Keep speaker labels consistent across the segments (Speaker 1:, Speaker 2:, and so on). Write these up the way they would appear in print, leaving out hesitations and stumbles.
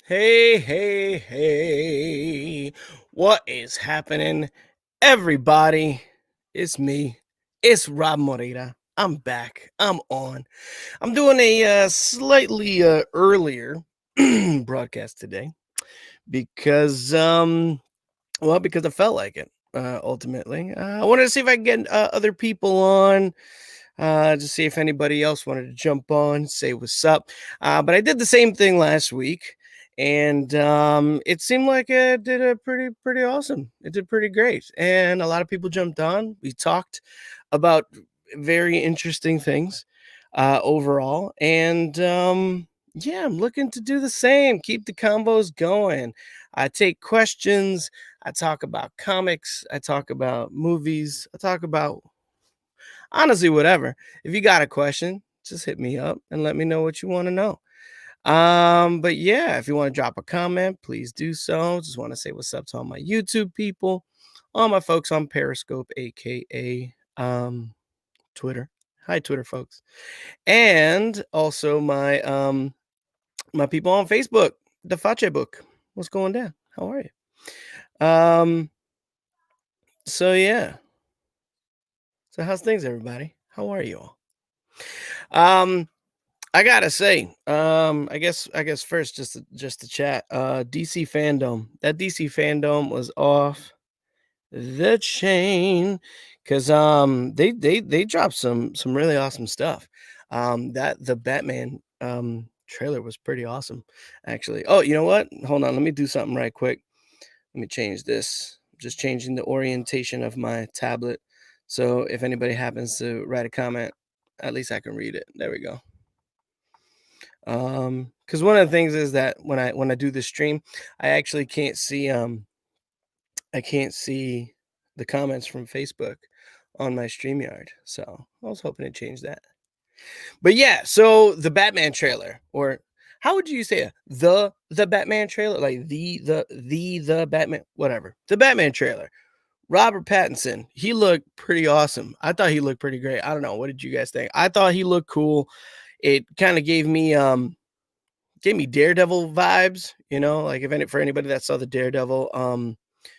Speaker 1: Hey, hey, hey. What is happening, everybody? It's me. It's Rob Moreira. I'm back. I'm on. I'm doing a slightly earlier broadcast today because I felt like it. Ultimately, I wanted to see if I can get other people on to see if anybody else wanted to jump on, say what's up. But I did the same thing last week, and it seemed like it did a pretty awesome. It did pretty great, and a lot of people jumped on. We talked about very interesting things overall, and yeah, I'm looking to do the same. Keep the combos going. I take questions. I talk about comics. I talk about movies. I talk about honestly, whatever. If you got a question, just hit me up and let me know what you want to know. But yeah, if you want to drop a comment, please do so. Just want to say what's up to all my YouTube people, all my folks on Periscope, aka Twitter. Hi, Twitter folks. And also my people on Facebook, the Fache Book. What's going down? How are you? So yeah. So how's things, everybody? How are you all? Um, I gotta say, I guess first just to chat. DC fandom. That DC fandom was off the chain because they dropped some really awesome stuff. That the Batman trailer was pretty awesome, actually. Oh, you know what? Hold on, let me do something right quick. Let me change this. Just changing the orientation of my tablet. So if anybody happens to write a comment, at least I can read it. There we go. Because one of the things is that when I do the stream, I actually can't see the comments from Facebook on my StreamYard. So I was hoping to change that. But yeah, so the Batman trailer, or how would you say it? The Batman trailer? Like the Batman, whatever. The Batman trailer. Robert Pattinson, he looked pretty awesome. I thought he looked pretty great. I don't know. What did you guys think? I thought he looked cool. It kind of gave me Daredevil vibes, like if any for anybody that saw the Daredevil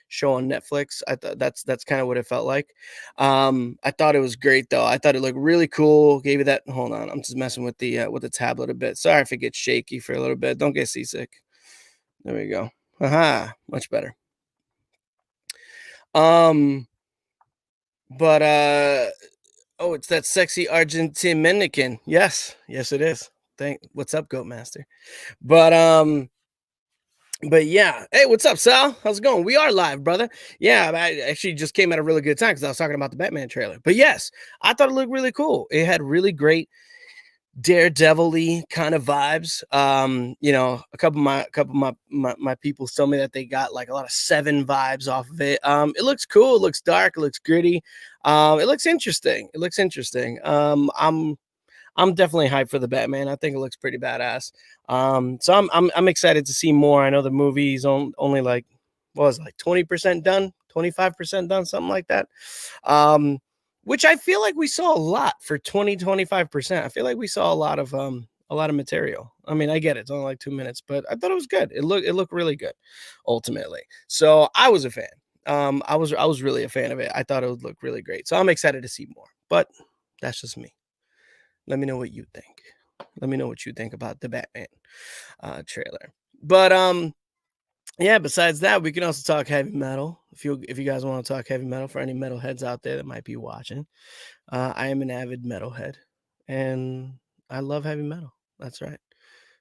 Speaker 1: show on Netflix, I thought that's kind of what it felt like. I thought it was great though. I thought it looked really cool. Gave you that. Hold on, I'm just messing with the tablet a bit. Sorry if it gets shaky for a little bit. Don't get seasick. There we go. Aha, much better. Um, but oh, it's that sexy Argentine Dominican. Yes, yes, it is. What's up, Goat Master? But But yeah, hey, what's up, Sal? How's it going? We are live, brother. Yeah, I actually just came at a really good time because I was talking about the Batman trailer. But yes, I thought it looked really cool. It had really great daredevil-y kind of vibes. A couple of my people told me that they got like a lot of Seven vibes off of it. It looks cool. It looks dark. It looks gritty. It looks interesting. It looks interesting. I'm definitely hyped for the Batman. I think it looks pretty badass. So I'm excited to see more. I know the movie's only like what was it, like 20% done, 25% done, something like that. Um, which I feel like we saw a lot for 25%. I feel like we saw a lot of material. I mean, I get it, it's only like 2 minutes, but I thought it was good. It looked really good, ultimately. So I was a fan. I was really a fan of it. I thought it would look really great. So I'm excited to see more. But that's just me. Let me know what you think. Let me know what you think about the Batman trailer. But yeah, besides that, we can also talk heavy metal. If you guys want to talk heavy metal for any metalheads out there that might be watching. I am an avid metalhead and I love heavy metal. That's right.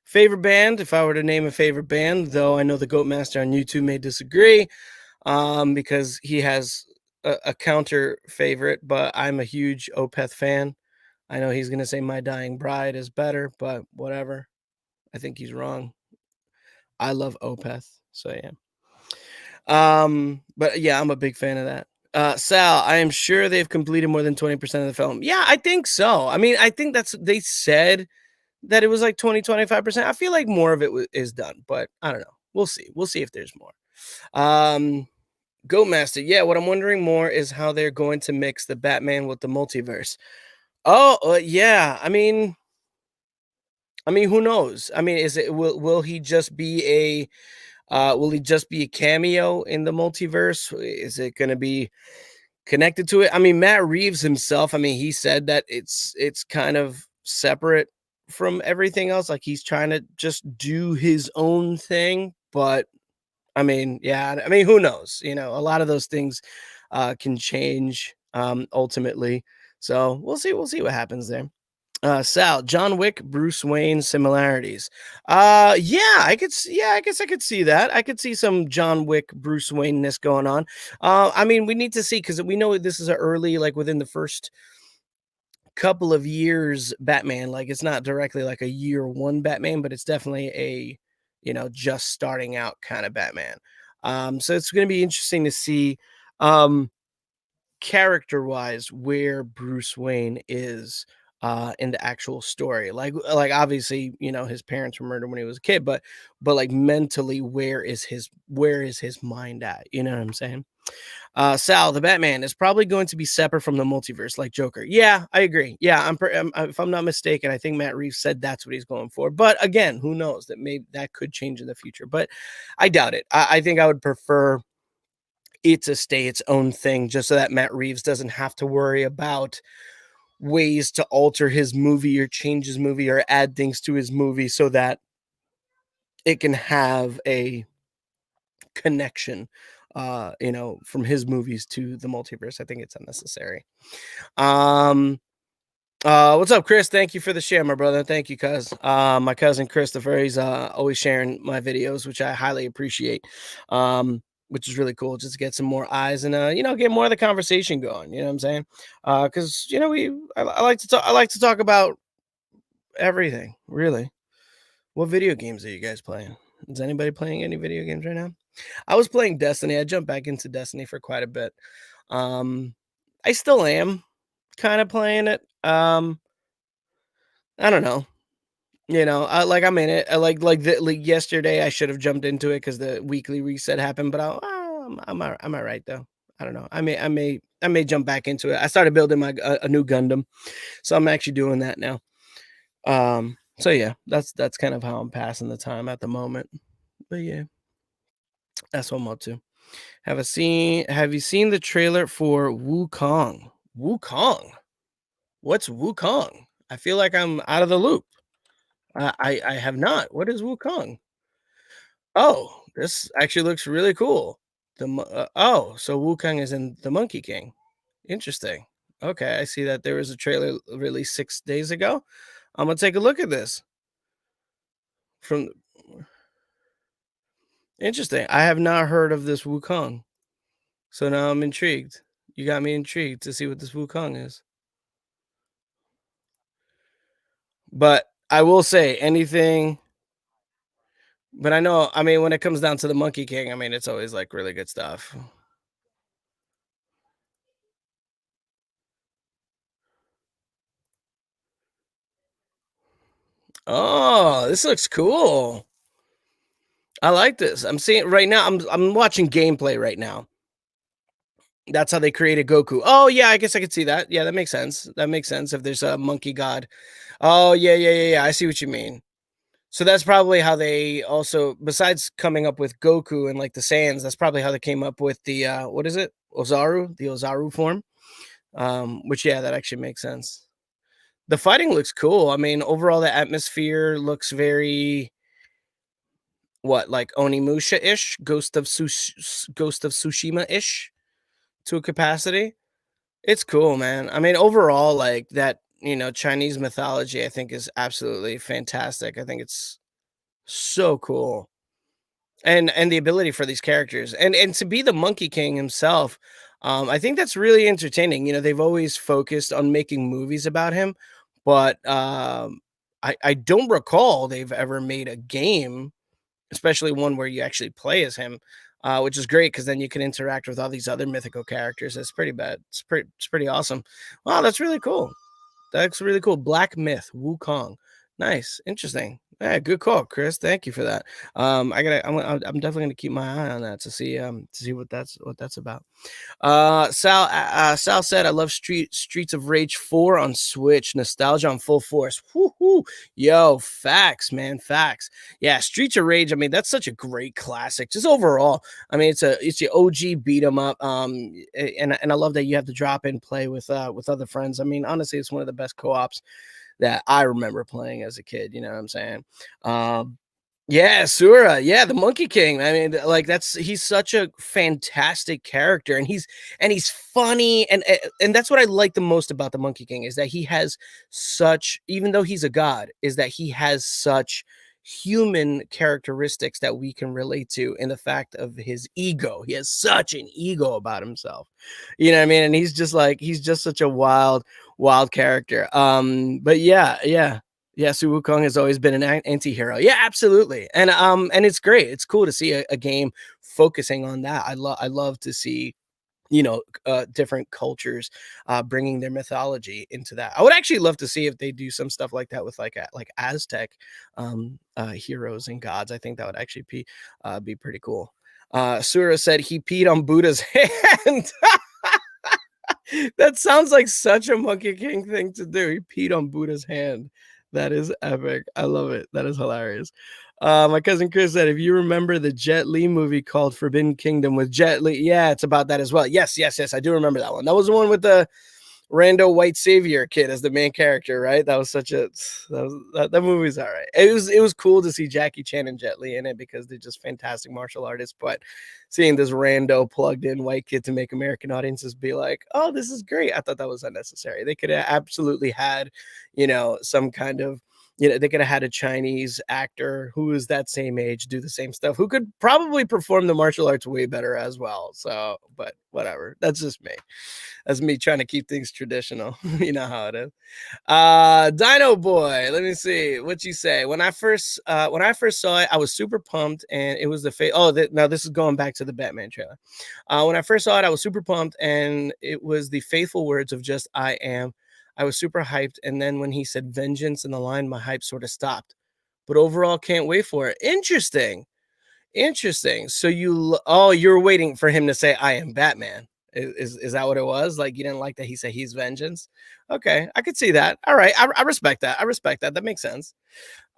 Speaker 1: Favorite band, if I were to name a favorite band, though I know the Goat Master on YouTube may disagree, because he has a counter favorite, but I'm a huge Opeth fan. I know he's gonna say My Dying Bride is better, but whatever. I think he's wrong. I love Opeth, so yeah. But yeah, I'm a big fan of that. Sal, I am sure they've completed more than 20% of the film. Yeah, I think so. I mean, I think they said that it was like 20-25%. I feel like more of it is done, but I don't know. We'll see. We'll see if there's more. Um, Goat Master. Yeah, what I'm wondering more is how they're going to mix the Batman with the multiverse. Oh, yeah. I mean, I mean, who knows? I mean, is it will he just be a will he just be a cameo in the multiverse? Is it going to be connected to it? I mean, Matt Reeves himself, I mean, he said that it's kind of separate from everything else. Like he's trying to just do his own thing, but I mean, yeah, I mean, who knows? You know, a lot of those things can change ultimately. So we'll see what happens there. Sal, John Wick, Bruce Wayne similarities. Yeah, yeah, I guess I could see that. I could see some John Wick, Bruce Wayne-ness going on. I mean, we need to see because we know this is a early, like within the first couple of years Batman. Like it's not directly like a year one Batman, but it's definitely a, you know, just starting out kind of Batman. So it's gonna be interesting to see. Character wise where Bruce Wayne is in the actual story. Like obviously, you know, his parents were murdered when he was a kid, but like mentally where is his mind at? You know what I'm saying? Sal, the Batman is probably going to be separate from the multiverse like Joker. Yeah, I agree. Yeah, if I'm not mistaken, I think Matt Reeves said that's what he's going for. But again, who knows? That could change in the future. But I doubt it. I think I would prefer it to stay its own thing just so that Matt Reeves doesn't have to worry about ways to alter his movie or change his movie or add things to his movie so that it can have a connection you know, from his movies to the multiverse. I think it's unnecessary. Um what's up, Chris? Thank you for the share, my brother. Thank you, cuz. My cousin Christopher, he's always sharing my videos, which I highly appreciate. Which is really cool just to get some more eyes and you know, get more of the conversation going. You know what I'm saying? Because you know, I like to talk about everything, really. What video games are you guys playing? Is anybody playing any video games right now? I was playing Destiny. I jumped back into Destiny for quite a bit. Um, I still am kind of playing it. I don't know. You know, like I'm in it. Like yesterday, I should have jumped into it because the weekly reset happened. But I'm all right though. I don't know. I may jump back into it. I started building a new Gundam, so I'm actually doing that now. So yeah, that's kind of how I'm passing the time at the moment. But yeah, that's what I'm up to. Have you seen the trailer for Wukong? Wukong? What's Wukong? I feel like I'm out of the loop. I have not. What is Wukong? Oh, this actually looks really cool. Oh, so Wukong is in the Monkey King. Interesting. Okay, I see that there was a trailer released 6 days ago. I'm gonna take a look at this. From Interesting. I have not heard of this Wukong, so now I'm intrigued. You got me intrigued to see what this Wukong is. But I will say anything. But I know. I mean, when it comes down to the Monkey King, I mean, it's always like really good stuff. Oh, this looks cool. I like this. I'm seeing right now. I'm watching gameplay right now. That's how they created Goku. Oh yeah, I guess I could see that. Yeah, that makes sense. That makes sense if there's a monkey god. Oh yeah. I see what you mean. So that's probably how they also, besides coming up with Goku and like the Saiyans, that's probably how they came up with the what is it? Ozaru, the Ozaru form. Which yeah, that actually makes sense. The fighting looks cool. I mean, overall the atmosphere looks very what, like Onimusha-ish, Ghost of Tsushima-ish to a capacity. It's cool, man. I mean, overall, like that, you know, Chinese mythology, I think is absolutely fantastic. I think it's so cool. And the ability for these characters and to be the Monkey King himself, I think that's really entertaining. You know, they've always focused on making movies about him, but I don't recall they've ever made a game, especially one where you actually play as him, which is great because then you can interact with all these other mythical characters. It's pretty bad. It's pretty awesome. Wow, that's really cool. That's really cool. Black Myth, Wukong. Nice, interesting. Yeah, good call, Chris. Thank you for that. I'm definitely gonna keep my eye on that to see what that's about. Sal said, "I love Streets of Rage 4 on Switch. Nostalgia on full force." Woo-hoo. Yo, facts, man, facts. Yeah, Streets of Rage. I mean, that's such a great classic. Just overall, I mean, it's your OG beat 'em up. And I love that you have to drop in play with other friends. I mean, honestly, it's one of the best co-ops that I remember playing as a kid. You know what I'm saying? Um, yeah, Sura. Yeah, the Monkey King. I mean, like he's such a fantastic character, and he's funny, and that's what I like the most about the Monkey King is that he has such, even though he's a god, is that he has such human characteristics that we can relate to in the fact of his ego. He has such an ego about himself. You know what I mean? And he's just such a wild character. But yeah, Su Wukong has always been an anti-hero. Yeah, absolutely. And it's great. It's cool to see a game focusing on that. I love to see, different cultures bringing their mythology into that. I would actually love to see if they do some stuff like that with like Aztec heroes and gods. I think that would actually be pretty cool. Sura said he peed on Buddha's hand. That sounds like such a Monkey King thing to do. He peed on Buddha's hand. That is epic. I love it. That is hilarious. My cousin Chris said, if you remember the Jet Li movie called Forbidden Kingdom with Jet Li, yeah, it's about that as well. Yes. I do remember that one. That was the one with the rando white savior kid as the main character, right? That was such a that movie's all right. It was cool to see Jackie Chan and Jet Li in it because they're just fantastic martial artists. But seeing this rando plugged in white kid to make American audiences be like, oh, this is great. I thought that was unnecessary. They could have absolutely had, some kind of they could have had a Chinese actor who is that same age do the same stuff, who could probably perform the martial arts way better as well. So, but whatever. That's just me. That's me trying to keep things traditional. You know how it is. Dino Boy, let me see what you say. When I first saw it, I was super pumped, and it was now this is going back to the Batman trailer. When I first saw it, I was super pumped, and it was the faithful words of just "I am." I was super hyped, and then when he said "vengeance" in the line, my hype sort of stopped. But overall, can't wait for it. Interesting. Interesting. So you're waiting for him to say "I am Batman." Is that what it was? Like you didn't like that he said he's vengeance? Okay, I could see that. All right, I respect that. I respect that. That makes sense.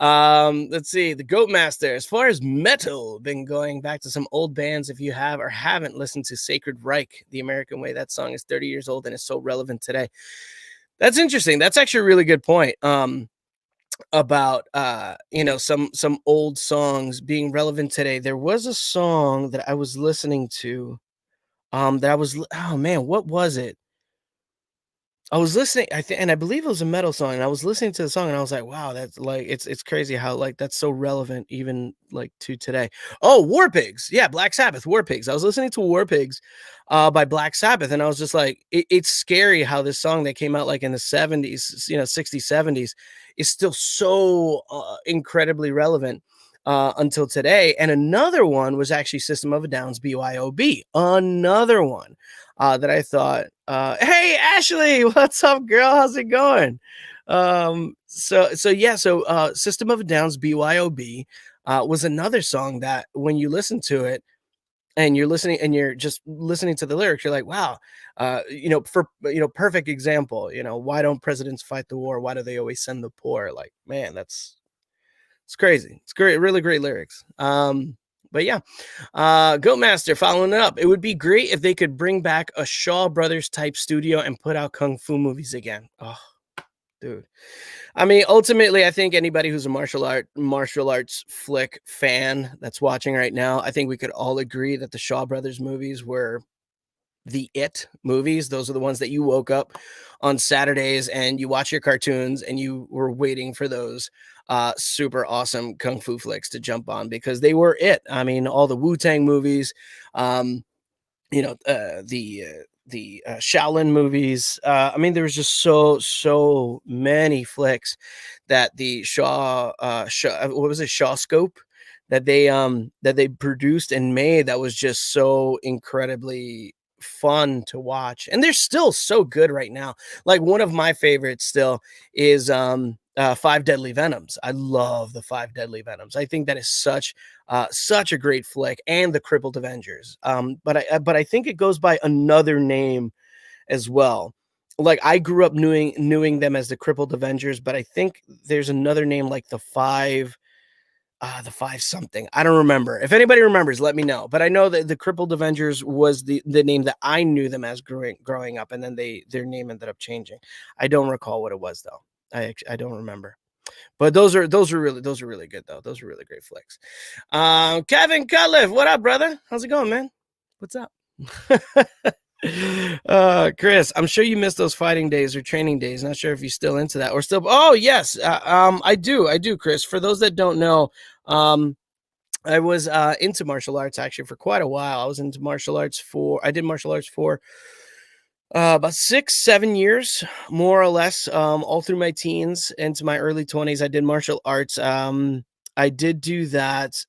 Speaker 1: Let's see. The Goat Master. As far as metal, been going back to some old bands. If you have or haven't listened to Sacred Reich, The American Way, that song is 30 years old and is so relevant today. That's interesting. That's actually a really good point. About some old songs being relevant today. There was a song that I was listening to oh man, what was it? I was listening, and I believe it was a metal song, and I was listening to the song, and I was like, "Wow, that's like it's crazy how like that's so relevant even like to today." Oh, War Pigs, yeah, Black Sabbath, War Pigs. I was listening to War Pigs, by Black Sabbath, and I was just like, it's scary how this song that came out like in the 70s, 60s, 70s, is still so incredibly relevant until today. And another one was actually System of a Down's BYOB, another one that I thought, hey Ashley, what's up, girl? How's it going? So System of a Down's BYOB was another song that when you listen to it and you're just listening to the lyrics, you're like, wow, perfect example. Why don't presidents fight the war? Why do they always send the poor? Like, man, it's crazy. It's great, really great lyrics. But yeah, Goatmaster following it up. It would be great if they could bring back a Shaw Brothers type studio and put out kung fu movies again. Oh, dude. I mean, ultimately, I think anybody who's a martial arts flick fan that's watching right now, I think we could all agree that the Shaw Brothers movies were the it movies. Those are the ones that you woke up on Saturdays and you watch your cartoons and you were waiting for those super awesome kung fu flicks to jump on because they were it. I mean, all the Wu-Tang movies, um, the Shaolin movies. I mean, there was just so many flicks that the what was it, Shaw Scope, that they produced and made that was just so incredibly fun to watch, and they're still so good right now. Like one of my favorites still is Five Deadly Venoms. I love the Five Deadly Venoms. I think that is such a great flick, and the Crippled Avengers. But I think it goes by another name as well. Like, I grew up knowing them as the Crippled Avengers, but I think there's another name, like the five something. I don't remember. If anybody remembers, let me know. But I know that the Crippled Avengers was the name that I knew them as growing up, and then their name ended up changing. I don't recall what it was though. I don't remember. But those are really good though. Those are really great flicks. Kevin Cutliff, what up, brother? How's it going, man? What's up? Chris, I'm sure you missed those fighting days or training days. Not sure if you're still into that or still. Oh yes, I do, Chris. For those that don't know, um, I was into martial arts actually for quite a while. I was into martial arts for. I did martial arts for about 6, 7 years, more or less, all through my teens into my early 20s. I did martial arts. I did do that.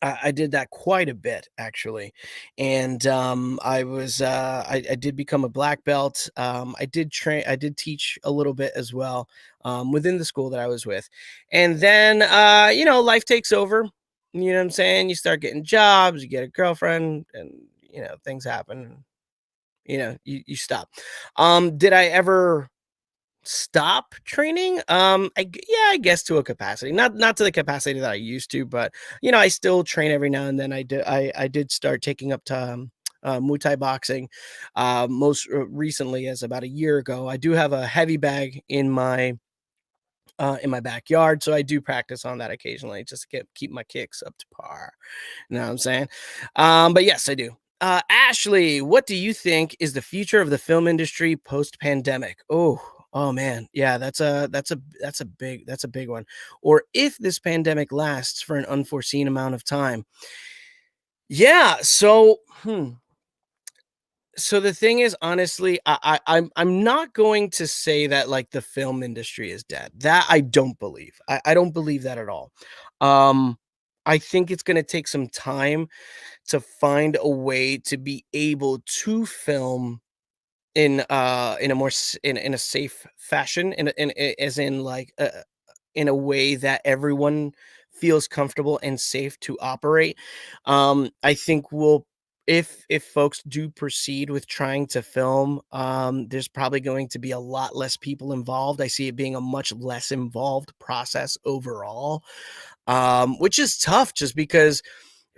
Speaker 1: I did that quite a bit actually, and I did become a black belt. I did teach a little bit as well, within the school that I was with, and then life takes over. You know what I'm saying? You start getting jobs, you get a girlfriend, and things happen. You stop. Did I ever stop training? Yeah, I guess to a capacity, not to the capacity that I used to, but I still train every now and then. I did start taking up to Muay Thai boxing, most recently as about a year ago. I do have a heavy bag in my backyard, so I do practice on that occasionally just to keep my kicks up to par. You know what I'm saying? But yes, I do. Ashley, what do you think is the future of the film industry post pandemic? Oh man, yeah, that's a big one. Or if this pandemic lasts for an unforeseen amount of time. Yeah. So the thing is, honestly, I'm not going to say that like the film industry is dead. That I don't believe. I don't believe that at all. Um, I think it's going to take some time to find a way to be able to film in a more in a safe fashion, as in like in a way that everyone feels comfortable and safe to operate. I think we'll if folks do proceed with trying to film, there's probably going to be a lot less people involved. I see it being a much less involved process overall, which is tough just because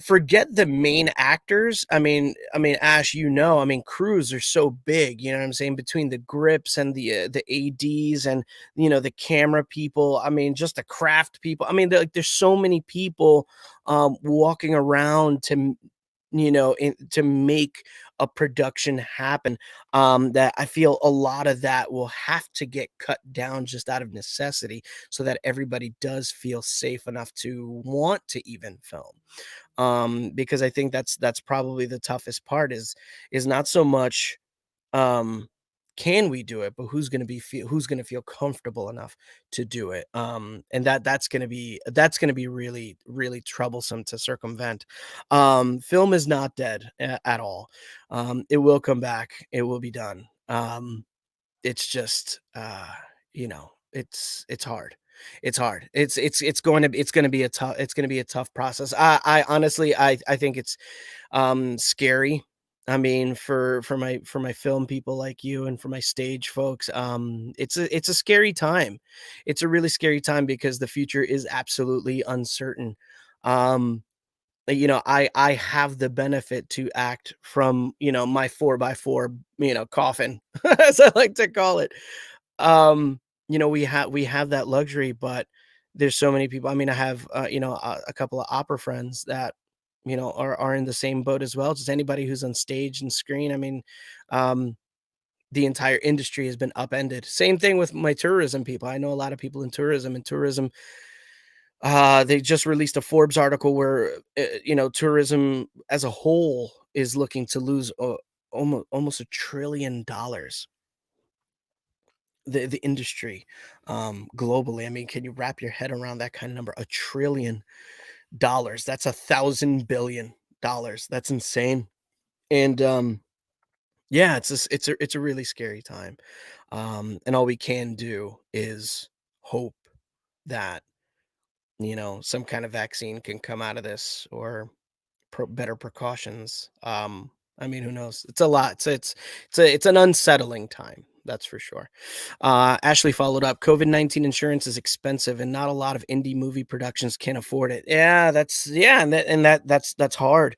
Speaker 1: forget the main actors. I mean, Ash, I mean, crews are so big. You know what I'm saying? Between the grips and the ads and the camera people. I mean, just the craft people. I mean, there's so many people walking around to make a production happen, that I feel a lot of that will have to get cut down just out of necessity so that everybody does feel safe enough to want to even film. Because I think that's probably the toughest part is not so much um can we do it, but who's going to feel comfortable enough to do it. And that's going to be really really troublesome to circumvent. Film is not dead at all. It will come back, it will be done. It's just it's hard. It's going to be a tough process. I honestly I think it's scary. I mean, for my film people like you and for my stage folks, it's a scary time. It's a really scary time because the future is absolutely uncertain. Um I have the benefit to act from, my 4x4, coffin, as I like to call it. Um, we have that luxury, but there's so many people. I mean, I have a couple of opera friends that are in the same boat as well. Just anybody who's on stage and screen. I mean, um, the entire industry has been upended. Same thing with my tourism people. I know a lot of people in tourism. They just released a Forbes article where tourism as a whole is looking to lose almost $1 trillion. The industry, globally. I mean, can you wrap your head around that kind of number? $1 trillion. That's $1,000 billion. That's insane. And Yeah, it's a really scary time. And all we can do is hope that, some kind of vaccine can come out of this, or better precautions. I mean, who knows? It's a lot. It's an unsettling time. That's for sure. Ashley followed up. COVID-19 insurance is expensive, and not a lot of indie movie productions can afford it. Yeah, that's hard.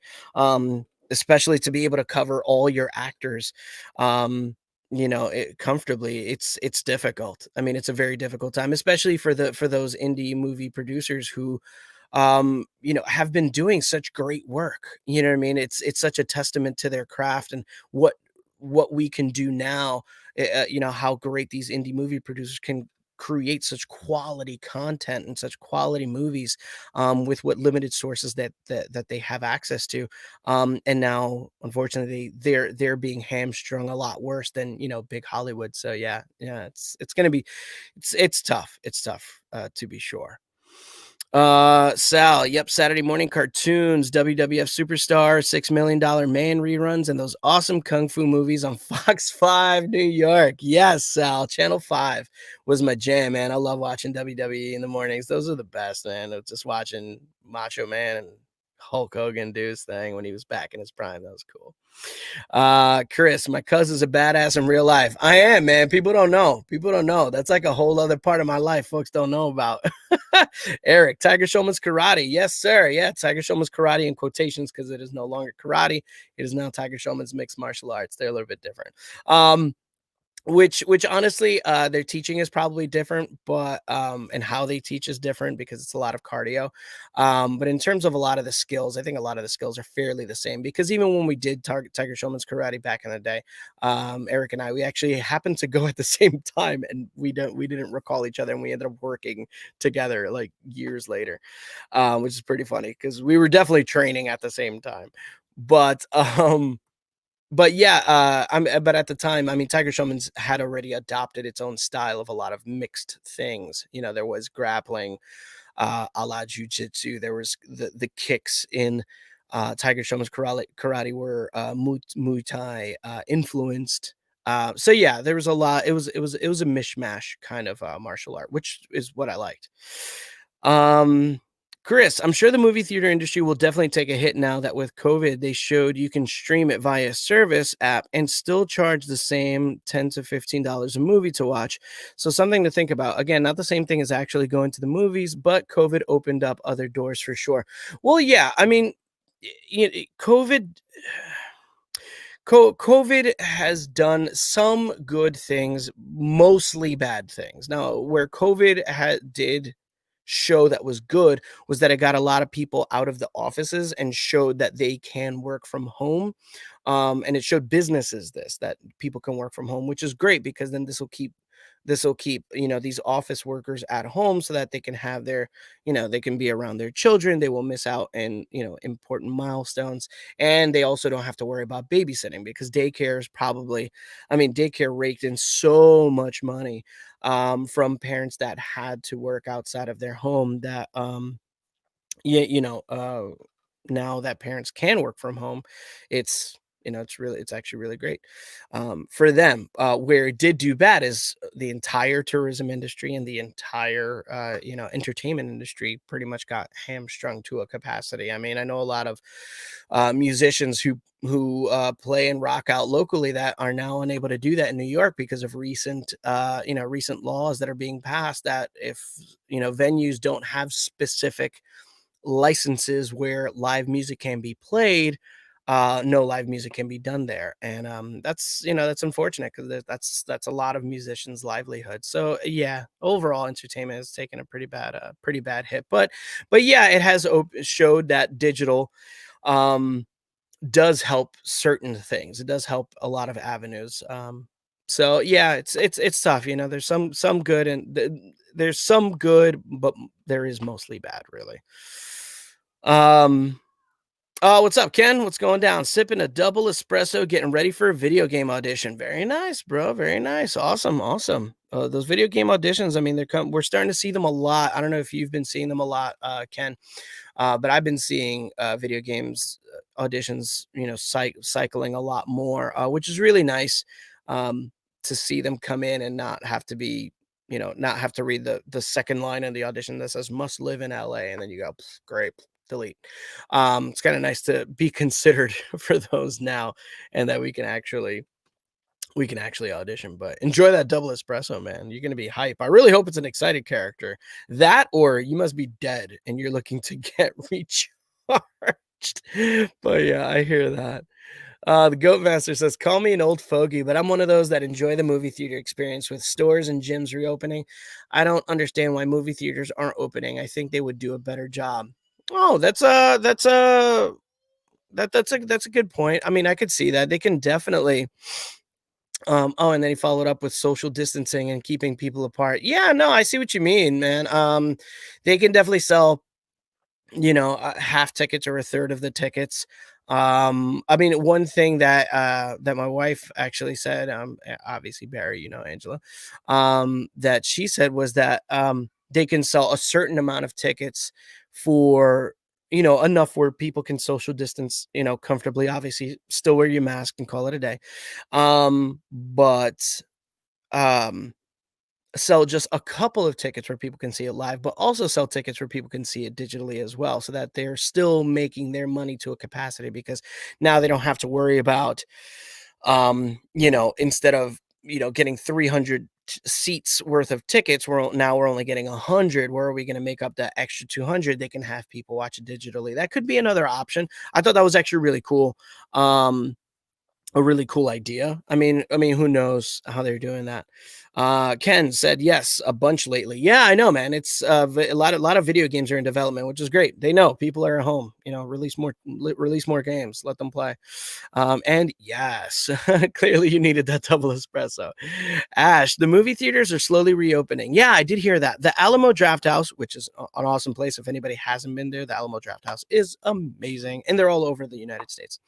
Speaker 1: Especially to be able to cover all your actors. Comfortably. It's difficult. I mean, it's a very difficult time, especially for those indie movie producers who have been doing such great work. You know what I mean? It's such a testament to their craft and what we can do now. How great these indie movie producers can create such quality content and such quality movies with what limited sources that they have access to. And now, unfortunately, they're being hamstrung a lot worse than big Hollywood. So yeah, it's gonna be it's tough. It's tough to be sure. Sal, yep, Saturday morning cartoons, WWF Superstar, $6 Million Man reruns, and those awesome kung fu movies on Fox 5 New York. Yes, Sal, Channel 5 was my jam, man. I love watching WWE in the mornings. Those are the best, man. Just watching Macho Man and Hulk Hogan do his thing when he was back in his prime. That was cool. Chris, my cousin's a badass in real life. I am, man. People don't know. People don't know. That's like a whole other part of my life folks don't know about. Eric, Tiger Showman's karate. Yes, sir. Yeah, Tiger Showman's karate in quotations because it is no longer karate. It is now Tiger Showman's mixed martial arts. They're a little bit different. Which honestly, their teaching is probably different, but and how they teach is different because it's a lot of cardio. But in terms of a lot of the skills, I think a lot of the skills are fairly the same because even when we did target Tiger Showman's karate back in the day, Eric and I, we actually happened to go at the same time, and we didn't recall each other, and we ended up working together like years later, which is pretty funny because we were definitely training at the same time. But but yeah, but at the time, I mean, Tiger Showman's had already adopted its own style of a lot of mixed things. There was grappling, a la jujitsu. There was the kicks in Tiger Showman's karate were Muay Thai influenced. So yeah, there was a lot. It was a mishmash kind of martial art, which is what I liked. Um, Chris, I'm sure the movie theater industry will definitely take a hit now that with COVID, they showed you can stream it via service app and still charge the same $10 to $15 a movie to watch. So something to think about. Again, not the same thing as actually going to the movies, but COVID opened up other doors for sure. Well, yeah, I mean, COVID has done some good things, mostly bad things. Now, where COVID did show that was good was that it got a lot of people out of the offices and showed that they can work from home. And it showed businesses that people can work from home, which is great because then this will keep these office workers at home so that they can have they can be around their children. They will miss out in important milestones, and they also don't have to worry about babysitting because daycare is probably, I mean, daycare raked in so much money from parents that had to work outside of their home that yeah, now that parents can work from home, it's actually really great for them. Where it did do bad is the entire tourism industry and the entire entertainment industry pretty much got hamstrung to a capacity. I mean, I know a lot of musicians who play and rock out locally that are now unable to do that in New York because of recent laws that are being passed that if venues don't have specific licenses where live music can be played, no live music can be done there, and that's unfortunate because that's a lot of musicians' livelihood. So yeah, overall entertainment has taken a pretty bad hit, but yeah, it has showed that digital um, does help certain things. It does help a lot of avenues. So yeah, it's tough. There's some good and there's some good, but there is mostly bad, really. Um, oh, what's up, Ken? What's going down? Sipping a double espresso, getting ready for a video game audition. Very nice, bro. Very nice. Awesome, awesome. Those video game auditions, I mean, we're starting to see them a lot. I don't know if you've been seeing them a lot, Ken, but I've been seeing video games auditions, cycling a lot more, which is really nice, um, to see them come in and not have to be, not have to read the second line of the audition that says "must live in LA," and then you go, "Pff, great, delete." It's kind of nice to be considered for those now, and that we can actually audition. But enjoy that double espresso, man. You're gonna be hype. I really hope it's an excited character. That or you must be dead and you're looking to get recharged. But yeah, I hear that. The Goat Master says, "Call me an old fogey, but I'm one of those that enjoy the movie theater experience with stores and gyms reopening. I don't understand why movie theaters aren't opening. I think they would do a better job." Oh, that's a good point. I mean, I could see that. They can definitely oh, and then he followed up with social distancing and keeping people apart. Yeah, no, I see what you mean, man. They can definitely sell, half tickets or a third of the tickets. I mean, one thing that my wife actually said, obviously Barry, Angela, that she said was that they can sell a certain amount of tickets for enough where people can social distance, comfortably. Obviously, still wear your mask and call it a day. But um sell just a couple of tickets where people can see it live, but also sell tickets where people can see it digitally as well, so that they're still making their money to a capacity, because now they don't have to worry about, instead of, getting 300 seats worth of tickets, we're only getting 100. Where are we going to make up that extra 200? They can have people watch it digitally. That could be another option. I thought that was actually really cool. A really cool idea. I mean, who knows how they're doing that? Ken said yes, a bunch lately. Yeah, I know, man. It's a lot of video games are in development, which is great. They know people are at home. Release more games, let them play. And yes, clearly you needed that double espresso. Ash, the movie theaters are slowly reopening. Yeah, I did hear that. The Alamo Draft House, which is an awesome place. If anybody hasn't been there, the Alamo Draft House is amazing, and they're all over the United States.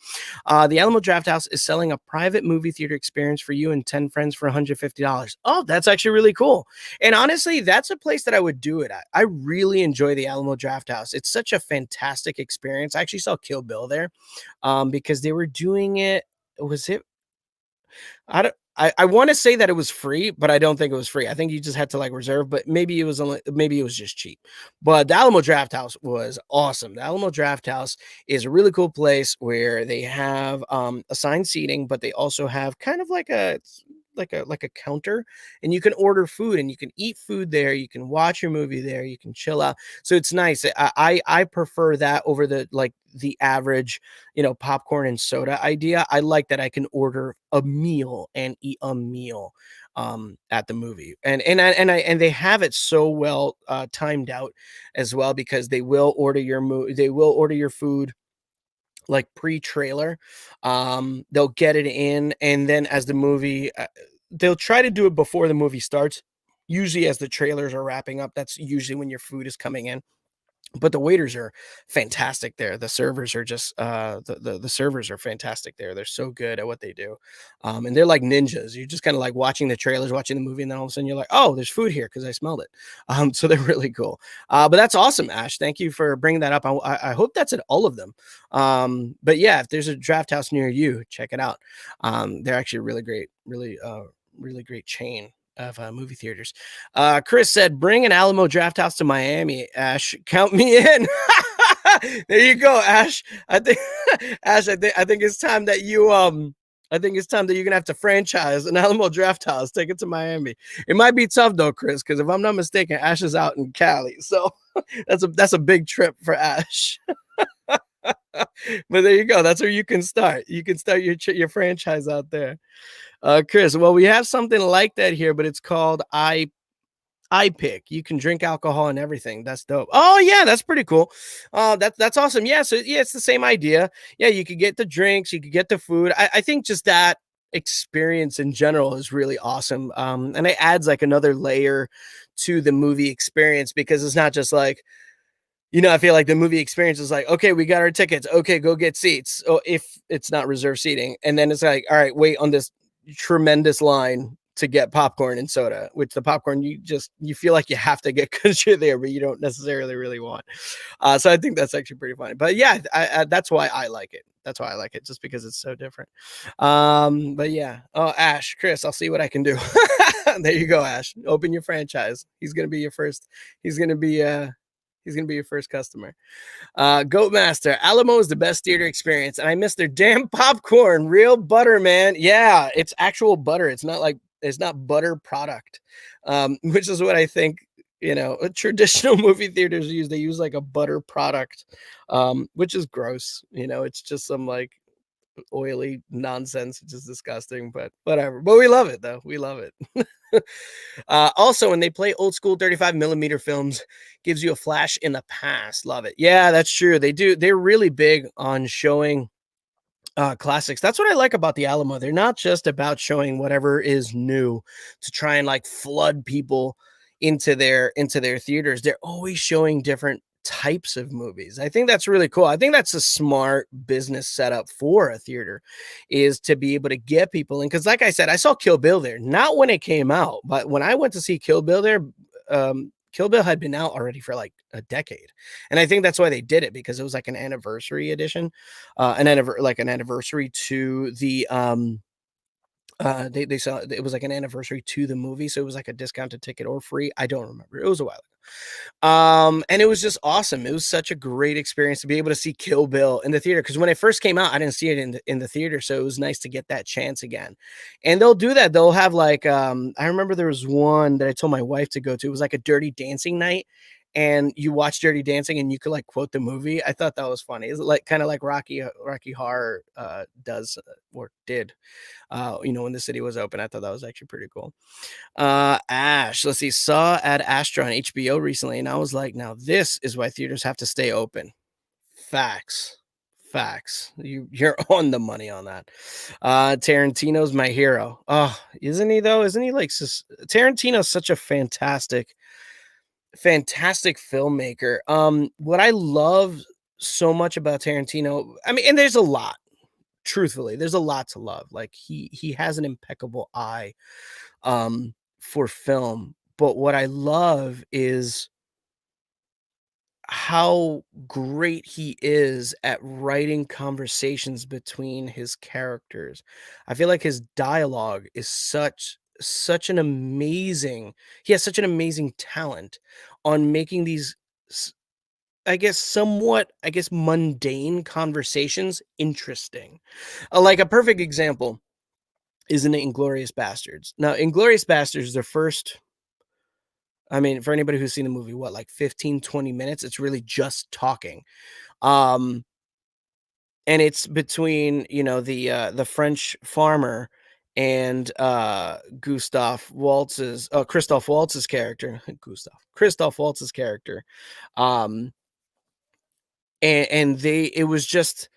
Speaker 1: The Alamo Draft House is selling a private movie theater experience for you and 10 friends for $150. Oh, that's actually really cool. And honestly, that's a place that I would do it at. I really enjoy the Alamo Draft House. It's such a fantastic experience. I actually saw Kill Bill there, because they were doing it. Was it I don't I wanna say that it was free, but I don't think it was free. I think you just had to, like, reserve, but maybe it was just cheap. But the Alamo Draft House was awesome. The Alamo Draft House is a really cool place where they have, assigned seating, but they also have kind of like a counter, and you can order food and you can eat food there, you can watch your movie there, you can chill out. So it's nice. I prefer that over the average, popcorn and soda idea. I like that I can order a meal and eat a meal at the movie. And they have it so well timed out as well, because they will order your food like pre-trailer. They'll get it in, and then as the movie they'll try to do it before the movie starts. Usually as the trailers are wrapping up, that's usually when your food is coming in. But the waiters are fantastic there. The servers are just the servers are fantastic there. They're so good at what they do. And they're like ninjas. You're just kind of like watching the trailers, watching the movie, and then all of a sudden you're like, oh, there's food here because I smelled it. So they're really cool. But that's awesome, Ash. Thank you for bringing that up. I hope that's at all of them. But yeah, if there's a draft house near you, check it out. They're actually really great, really great chain of movie theaters. Chris said, "Bring an Alamo Draft House to Miami, Ash. Count me in." There you go, Ash. I think, Ash. I think it's time that you're gonna have to franchise an Alamo Draft House. Take it to Miami. It might be tough though, Chris, because if I'm not mistaken, Ash is out in Cali, so that's a big trip for Ash. But there you go. That's where you can start. You can start your franchise out there. Chris, well, we have something like that here, but it's called I pick. You can drink alcohol and everything. That's dope. Oh yeah, that's pretty cool. That's awesome. Yeah, so yeah, it's the same idea. Yeah, you could get the drinks, you could get the food. I think just that experience in general is really awesome. And it adds like another layer to the movie experience, because it's not just like, I feel like the movie experience is like, okay, we got our tickets. Okay, go get seats. Oh, if it's not reserved seating. And then it's like, all right, wait on this tremendous line to get popcorn and soda, which the popcorn you feel like you have to get because you're there, but you don't necessarily really want. So I think that's actually pretty funny. But yeah, that's why I like it. That's why I like it, just because it's so different. But yeah. Oh, Ash, Chris, I'll see what I can do. There you go, Ash. Open your franchise. He's gonna be your first. He's gonna be he's gonna be your first customer. Goatmaster, Alamo is the best theater experience, and I miss their damn popcorn. Real butter, man. Yeah, it's actual butter. It's not like it's not butter product, which is what I think. Traditional movie theaters use. They use like a butter product, which is gross. It's just some like oily nonsense, which is disgusting. But whatever. But we love it though. We love it. Also, when they play old school 35 millimeter films, gives you a flash in the past. Love it. Yeah, that's true. They do. They're really big on showing classics. That's what I like about the Alamo. They're not just about showing whatever is new to try and like flood people into their theaters. They're always showing different types of movies. I think that's really cool. I think that's a smart business setup for a theater, is to be able to get people in. Because like I said, I saw Kill Bill there, not when it came out, but when I went to see Kill Bill there, Kill Bill had been out already for like a decade. And I think that's why they did it, because it was like an anniversary edition, like an anniversary to the they saw it was like an anniversary to the movie, so it was like a discounted ticket or free. I don't remember. It was a while ago. And it was just awesome. It was such a great experience to be able to see Kill Bill in the theater, because when it first came out, I didn't see it in the theater, so it was nice to get that chance again. And they'll do that. They'll have like I remember there was one that I told my wife to go to. It was like a Dirty Dancing night. And you watch Dirty Dancing and you could like quote the movie. I thought that was funny. Is it like kind of like Rocky Horror does or did when the city was open. I thought that was actually pretty cool. Ash, let's see, saw Ad Astra on HBO recently, and I was like, now this is why theaters have to stay open. Facts. Facts. You're on the money on that. Tarantino's my hero. Oh, isn't he though? Isn't he like Tarantino's such a fantastic filmmaker. What I love so much about Tarantino, I mean, and there's a lot, truthfully, there's a lot to love. Like he has an impeccable eye for film. But what I love is how great he is at writing conversations between his characters. I feel like his dialogue is such an amazing he has such an amazing talent on making these s- I guess somewhat mundane conversations interesting. Like a perfect example is in Inglorious Bastards. Now, Inglorious Bastards, the first I mean, for anybody who's seen the movie, what, like 15, 20 minutes? It's really just talking. Um, and it's between, the French farmer and Christoph Waltz's character. Christoph Waltz's character. Um, and it was just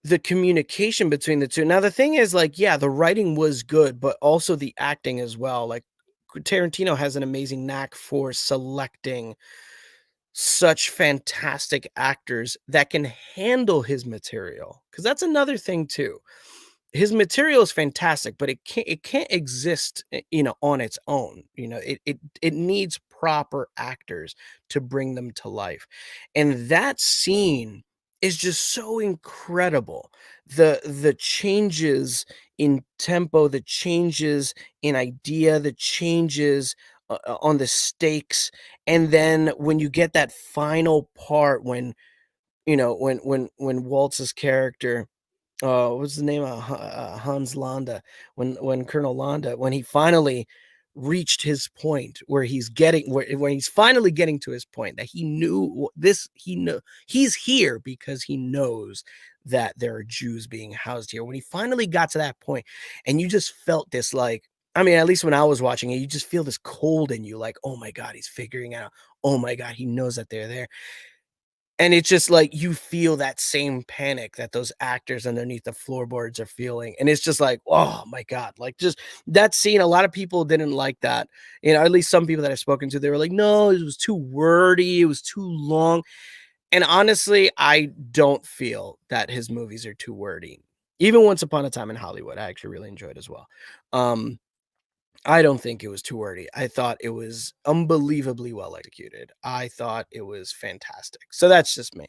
Speaker 1: the communication between the two. Now, the thing is, like, yeah, the writing was good, but also the acting as well. Like, Tarantino has an amazing knack for selecting such fantastic actors that can handle his material, because that's another thing too. His material is fantastic, but it can't exist, on its own. It needs proper actors to bring them to life. And that scene is just so incredible. The changes in tempo, the changes in idea, the changes on the stakes, and then when you get that final part when Waltz's character, what's the name of Hans Landa, when Colonel Landa, when he finally reached his point where when he's finally getting to his point, that he knew this, he know he's here because he knows that there are Jews being housed here. When he finally got to that point, and you just felt this, like, I mean, at least when I was watching it, you just feel this cold in you, like, oh my God, he's figuring out. Oh my God, he knows that they're there. And it's just like you feel that same panic that those actors underneath the floorboards are feeling. And it's just like, oh my God, like, just that scene. A lot of people didn't like that. At least some people that I've spoken to, they were like, no, it was too wordy, it was too long. And honestly, I don't feel that his movies are too wordy. Even Once Upon a Time in Hollywood, I actually really enjoyed as well. Um, I don't think it was too wordy. I thought it was unbelievably well executed. I thought it was fantastic. So that's just me.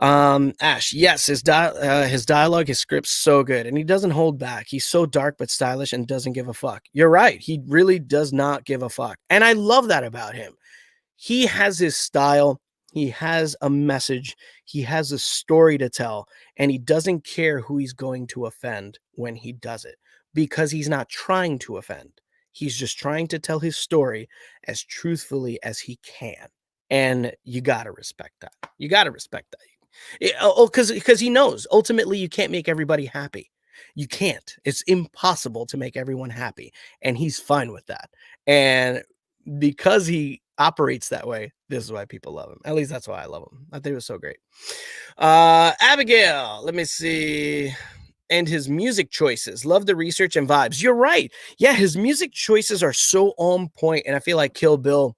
Speaker 1: Ash, yes, his dialogue, his script's so good, and he doesn't hold back. He's so dark but stylish and doesn't give a fuck. You're right. He really does not give a fuck, and I love that about him. He has his style. He has a message. He has a story to tell, and he doesn't care who he's going to offend when he does it because he's not trying to offend. He's just trying to tell his story as truthfully as he can. And you got to respect that. You got to respect that. Because he knows ultimately you can't make everybody happy. You can't. It's impossible to make everyone happy, and he's fine with that. And because he operates that way, this is why people love him. At least that's why I love him. I think it was so great. Abigail, let me see. And his music choices. Love the research and vibes. You're right. Yeah, his music choices are so on point, and I feel like Kill Bill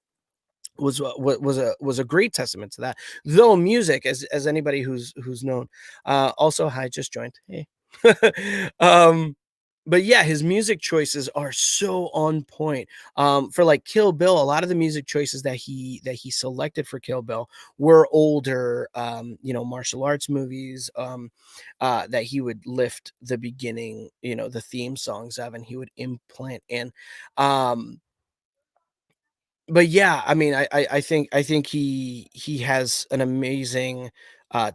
Speaker 1: was a great testament to that. Though music, as anybody who's known, also hi, just joined. Hey, um, but yeah, his music choices are so on point. For like Kill Bill, a lot of the music choices that he selected for Kill Bill were older, martial arts movies, that he would lift the beginning, the theme songs of, and he would implant in. Um, but yeah, I mean, I think he has an amazing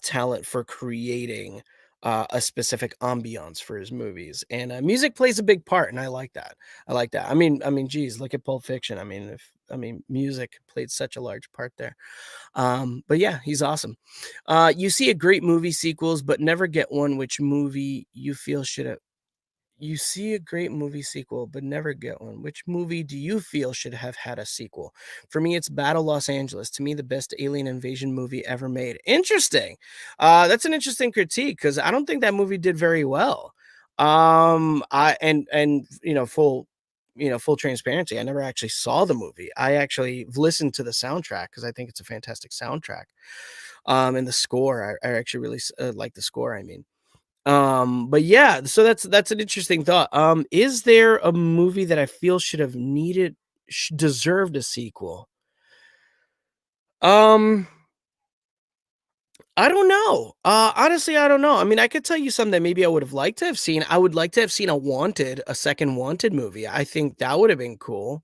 Speaker 1: talent for creating a specific ambiance for his movies, and music plays a big part, and I like that. I like that. I mean, geez, look at Pulp Fiction. I mean, music played such a large part there. But yeah, he's awesome. You see a great movie sequels, but never get one. Which movie you feel should have You see a great movie sequel, but never get one. Which movie do you feel should have had a sequel? For me, it's Battle Los Angeles. To me, the best alien invasion movie ever made. Interesting. That's an interesting critique because I don't think that movie did very well. I and full transparency. I never actually saw the movie. I actually listened to the soundtrack because I think it's a fantastic soundtrack. And the score, I actually really like the score. I mean. But yeah, so that's an interesting thought. Is there a movie that I feel should have deserved a sequel? Um, I don't know. Honestly, I don't know. I mean, I could tell you something that maybe I would have liked to have seen. I would like to have seen a second Wanted movie. I think that would have been cool.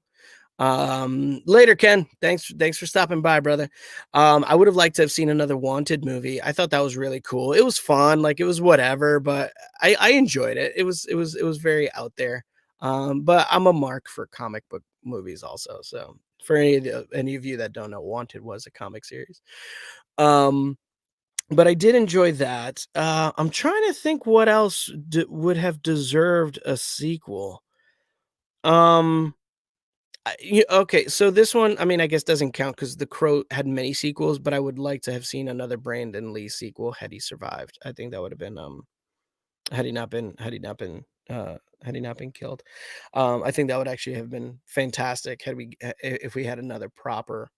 Speaker 1: Later, Ken. Thanks for stopping by, brother. I would have liked to have seen another Wanted movie. I thought that was really cool. It was fun, like it was whatever, but I enjoyed it. It was very out there. But I'm a mark for comic book movies also. So for any of you that don't know, Wanted was a comic series. Um, but I did enjoy that. I'm trying to think what else would have deserved a sequel. Um, okay, so this one, I mean, I guess doesn't count because The Crow had many sequels, but I would like to have seen another Brandon Lee sequel had he survived. I think that would have been had he not been killed. I think that would actually have been fantastic if we had another proper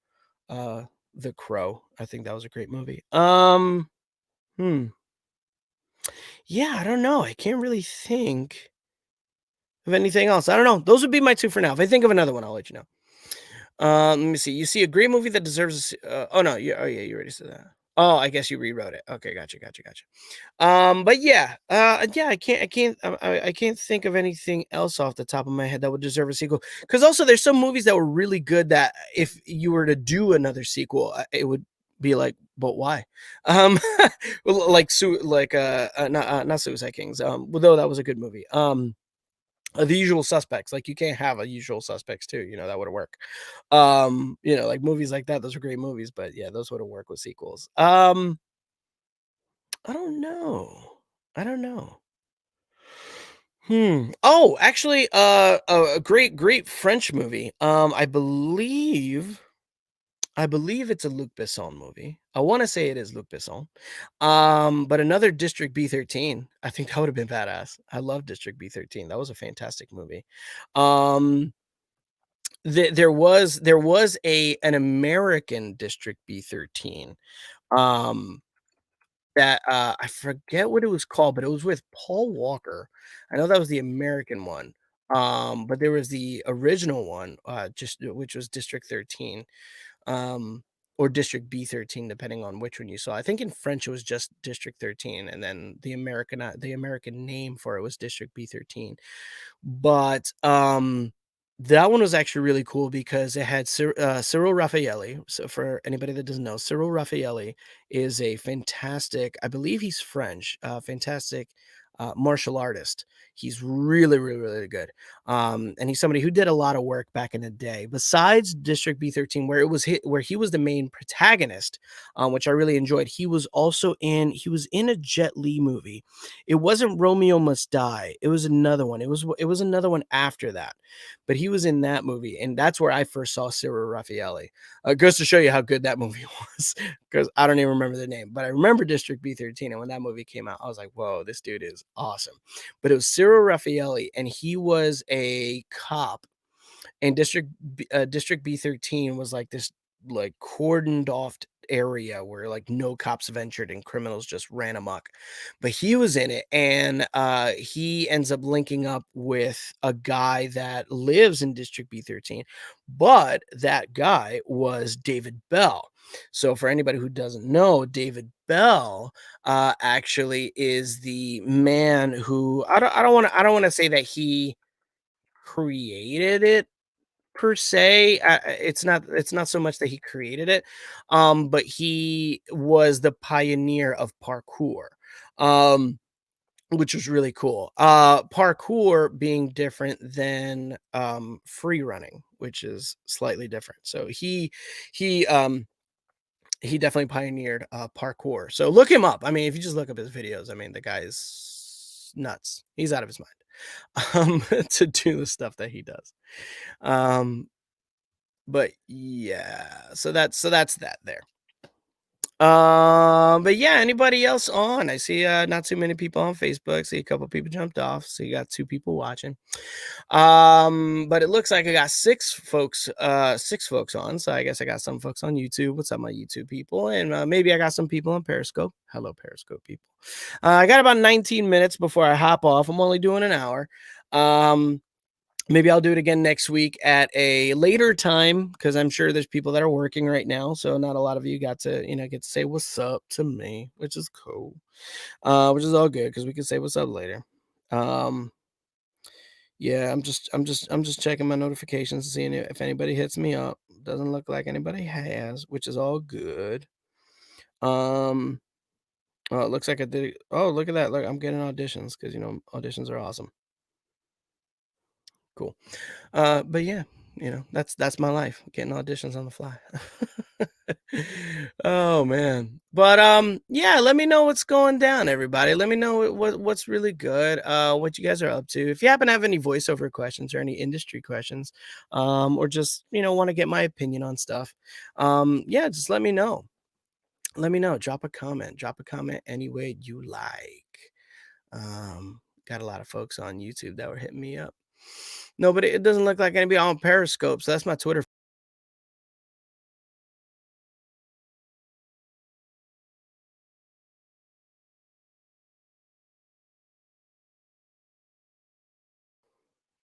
Speaker 1: uh The Crow. I think that was a great movie. Hmm. Yeah, I don't know. I can't really think of anything else. I don't know. Those would be my two for now. If I think of another one, I'll let you know. Let me see. You see a great movie that deserves oh no, oh yeah, you already said that. Oh, I guess you rewrote it. Okay, gotcha. But yeah, I can't think of anything else off the top of my head that would deserve a sequel. Because also, there's some movies that were really good that if you were to do another sequel, it would be like, but why? Um, not Suicide Kings. Though that was a good movie. The Usual Suspects. Like you can't have a Usual Suspects too. That would work. Like movies like that. Those are great movies, but yeah, those would have worked with sequels. I don't know. I don't know. Oh, actually, a great French movie. I believe it's a Luc Besson movie. I want to say it is Luc Besson. But another District B13. I think that would have been badass. I love District B13. That was a fantastic movie. Um, there was an American District B13. Um, that I forget what it was called, but it was with Paul Walker. I know that was the American one. But there was the original one, just which was District 13, um, or District B13, depending on which one you saw. I think in French it was just District 13, and then the American name for it was District B13. But, that one was actually really cool because it had Cyril Raffaelli. So for anybody that doesn't know, Cyril Raffaelli is a fantastic, I believe he's French, fantastic, martial artist. He's really, really, really good. And he's somebody who did a lot of work back in the day. Besides District B13, where he was the main protagonist, which I really enjoyed, he was in a Jet Li movie. It wasn't Romeo Must Die. It was another one. It was another one after that, but he was in that movie, and that's where I first saw Cyril Raffaelli. Goes to show you how good that movie was, because I don't even remember the name, but I remember District B13, and when that movie came out, I was like, "Whoa, this dude is awesome." But it was Cyril Raffaelli, and he was a cop, and District B13 was like this, like, cordoned off area where, like, no cops ventured and criminals just ran amok. But he was in it, and he ends up linking up with a guy that lives in District B13, but that guy was David Bell. So for anybody who doesn't know, David Bell actually is the man who I don't want to say that he created it per se. It's not so much that he created it, but he was the pioneer of parkour, um, which was really cool. Parkour being different than free running, which is slightly different. So he um he definitely pioneered parkour. So look him up. I mean, if you just look up his videos, I mean, the guy is nuts. He's out of his mind to do the stuff that he does. Um, but yeah, so that's that there. But yeah, anybody else on? I see not too many people on Facebook. See a couple people jumped off. So you got two people watching. But it looks like I got six folks on. So I guess I got some folks on YouTube. What's up, my YouTube people? And maybe I got some people on Periscope. Hello, Periscope people. I got about 19 minutes before I hop off. I'm only doing an hour. Um, Maybe I'll do it again next week at a later time because I'm sure there's people that are working right now. So not a lot of you got to, get to say what's up to me, which is cool. Which is all good because we can say what's up later. Um, yeah, I'm just checking my notifications, seeing if anybody hits me up. Doesn't look like anybody has, which is all good. Um, oh, it looks like I did. Oh, look at that! Look, I'm getting auditions because auditions are awesome. Cool. But yeah, that's my life, getting auditions on the fly. Oh man. But yeah, let me know what's going down, everybody. Let me know what's really good, what you guys are up to. If you happen to have any voiceover questions or any industry questions, or just, want to get my opinion on stuff, yeah, just let me know. Let me know. Drop a comment. Drop a comment any way you like. Got a lot of folks on YouTube that were hitting me up. No, but it doesn't look like anybody on Periscope, so that's my Twitter.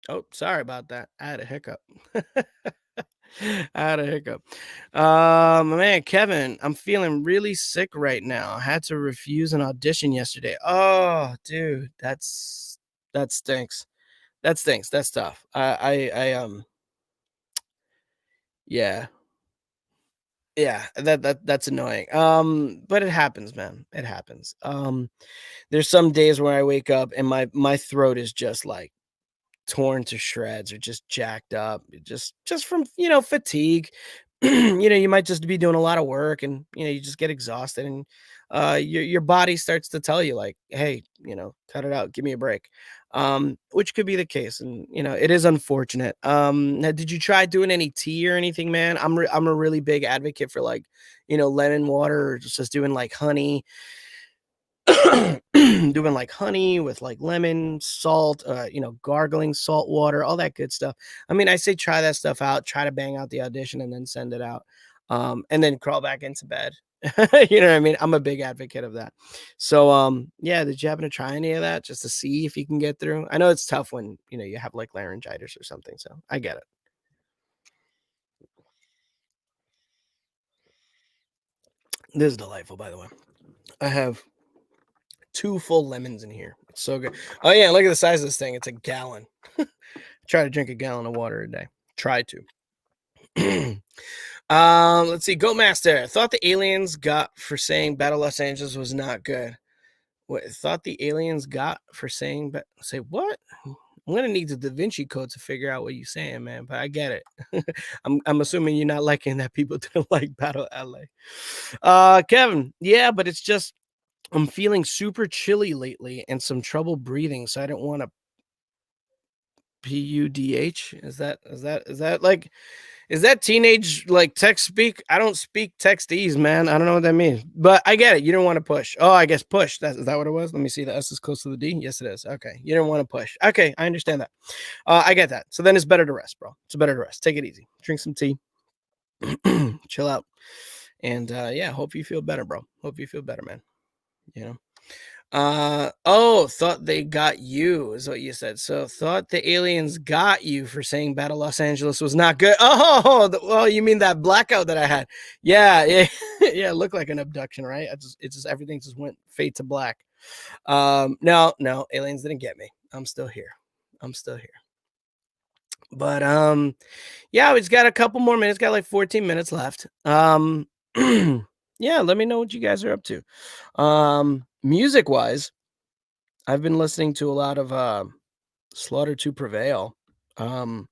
Speaker 1: Oh, sorry about that. I had a hiccup. I had a hiccup. Man, Kevin, I'm feeling really sick right now. I had to refuse an audition yesterday. Oh, dude, that stinks. That stinks. That's tough. Yeah, yeah. That's annoying. But it happens, man. It happens. There's some days where I wake up and my throat is just like torn to shreds or just jacked up, just from, fatigue. You might just be doing a lot of work and, you just get exhausted and your body starts to tell you like, hey, cut it out, give me a break. Which could be the case. And, it is unfortunate. Now, did you try doing any tea or anything, man? I'm a really big advocate for like, lemon water or just doing like honey. Doing like honey with like lemon, salt, gargling salt water, all that good stuff. I mean, I say try that stuff out, try to bang out the audition and then send it out. and then crawl back into bed. You know what I mean? I'm a big advocate of that. So, yeah, did you happen to try any of that just to see if you can get through? I know it's tough when, you have like laryngitis or something. So I get it. This is delightful, by the way. I have two full lemons in here. It's so good. Oh, yeah. Look at the size of this thing. It's a gallon. Try to drink a gallon of water a day. Try to. Let's see. Goat Master thought the aliens got for saying Battle Los Angeles was not good. What thought the aliens got for saying? But say what? I'm gonna need the Da Vinci Code to figure out what you're saying, man. But I get it. I'm assuming you're not liking that people didn't like Battle LA. Kevin, yeah, but it's just I'm feeling super chilly lately and some trouble breathing, so I don't want to PUDH. Is that like is that teenage like text speak? I don't speak textese, man. I don't know what that means. But I get it. You don't want to push. Oh, I guess push. Is that what it was? Let me see. The S is close to the D. Yes, it is. Okay. You don't want to push. Okay, I understand that. I get that. So then it's better to rest, bro. It's better to rest. Take it easy. Drink some tea. Chill out. And yeah, hope you feel better, bro. Hope you feel better, man. You know. Oh, thought they got you is what you said. So thought the aliens got you for saying Battle Los Angeles was not good. Oh, well, you mean that blackout that I had? Yeah, yeah, yeah. It looked like an abduction, right? It's just everything just went fade to black. No, no, aliens didn't get me. I'm still here. I'm still here. But yeah, we just got a couple more minutes. Got like 14 minutes left. Yeah, let me know what you guys are up to. Music wise, I've been listening to a lot of Slaughter to Prevail. Um,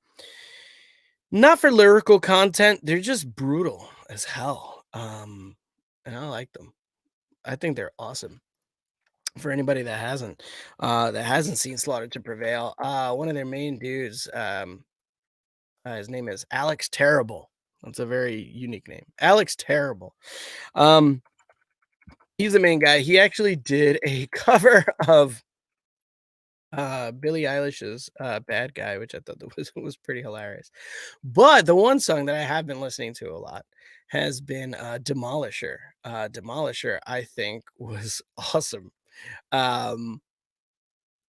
Speaker 1: not for lyrical content, they're just brutal as hell. And I like them. I think they're awesome. For anybody that hasn't seen Slaughter to Prevail, one of their main dudes, his name is Alex Terrible. That's a very unique name, Alex Terrible. Um, he's the main guy. He actually did a cover of Billie Eilish's "Bad Guy," which I thought that was pretty hilarious. But the one song that I have been listening to a lot has been "Demolisher." "Demolisher," I think, was awesome. Um,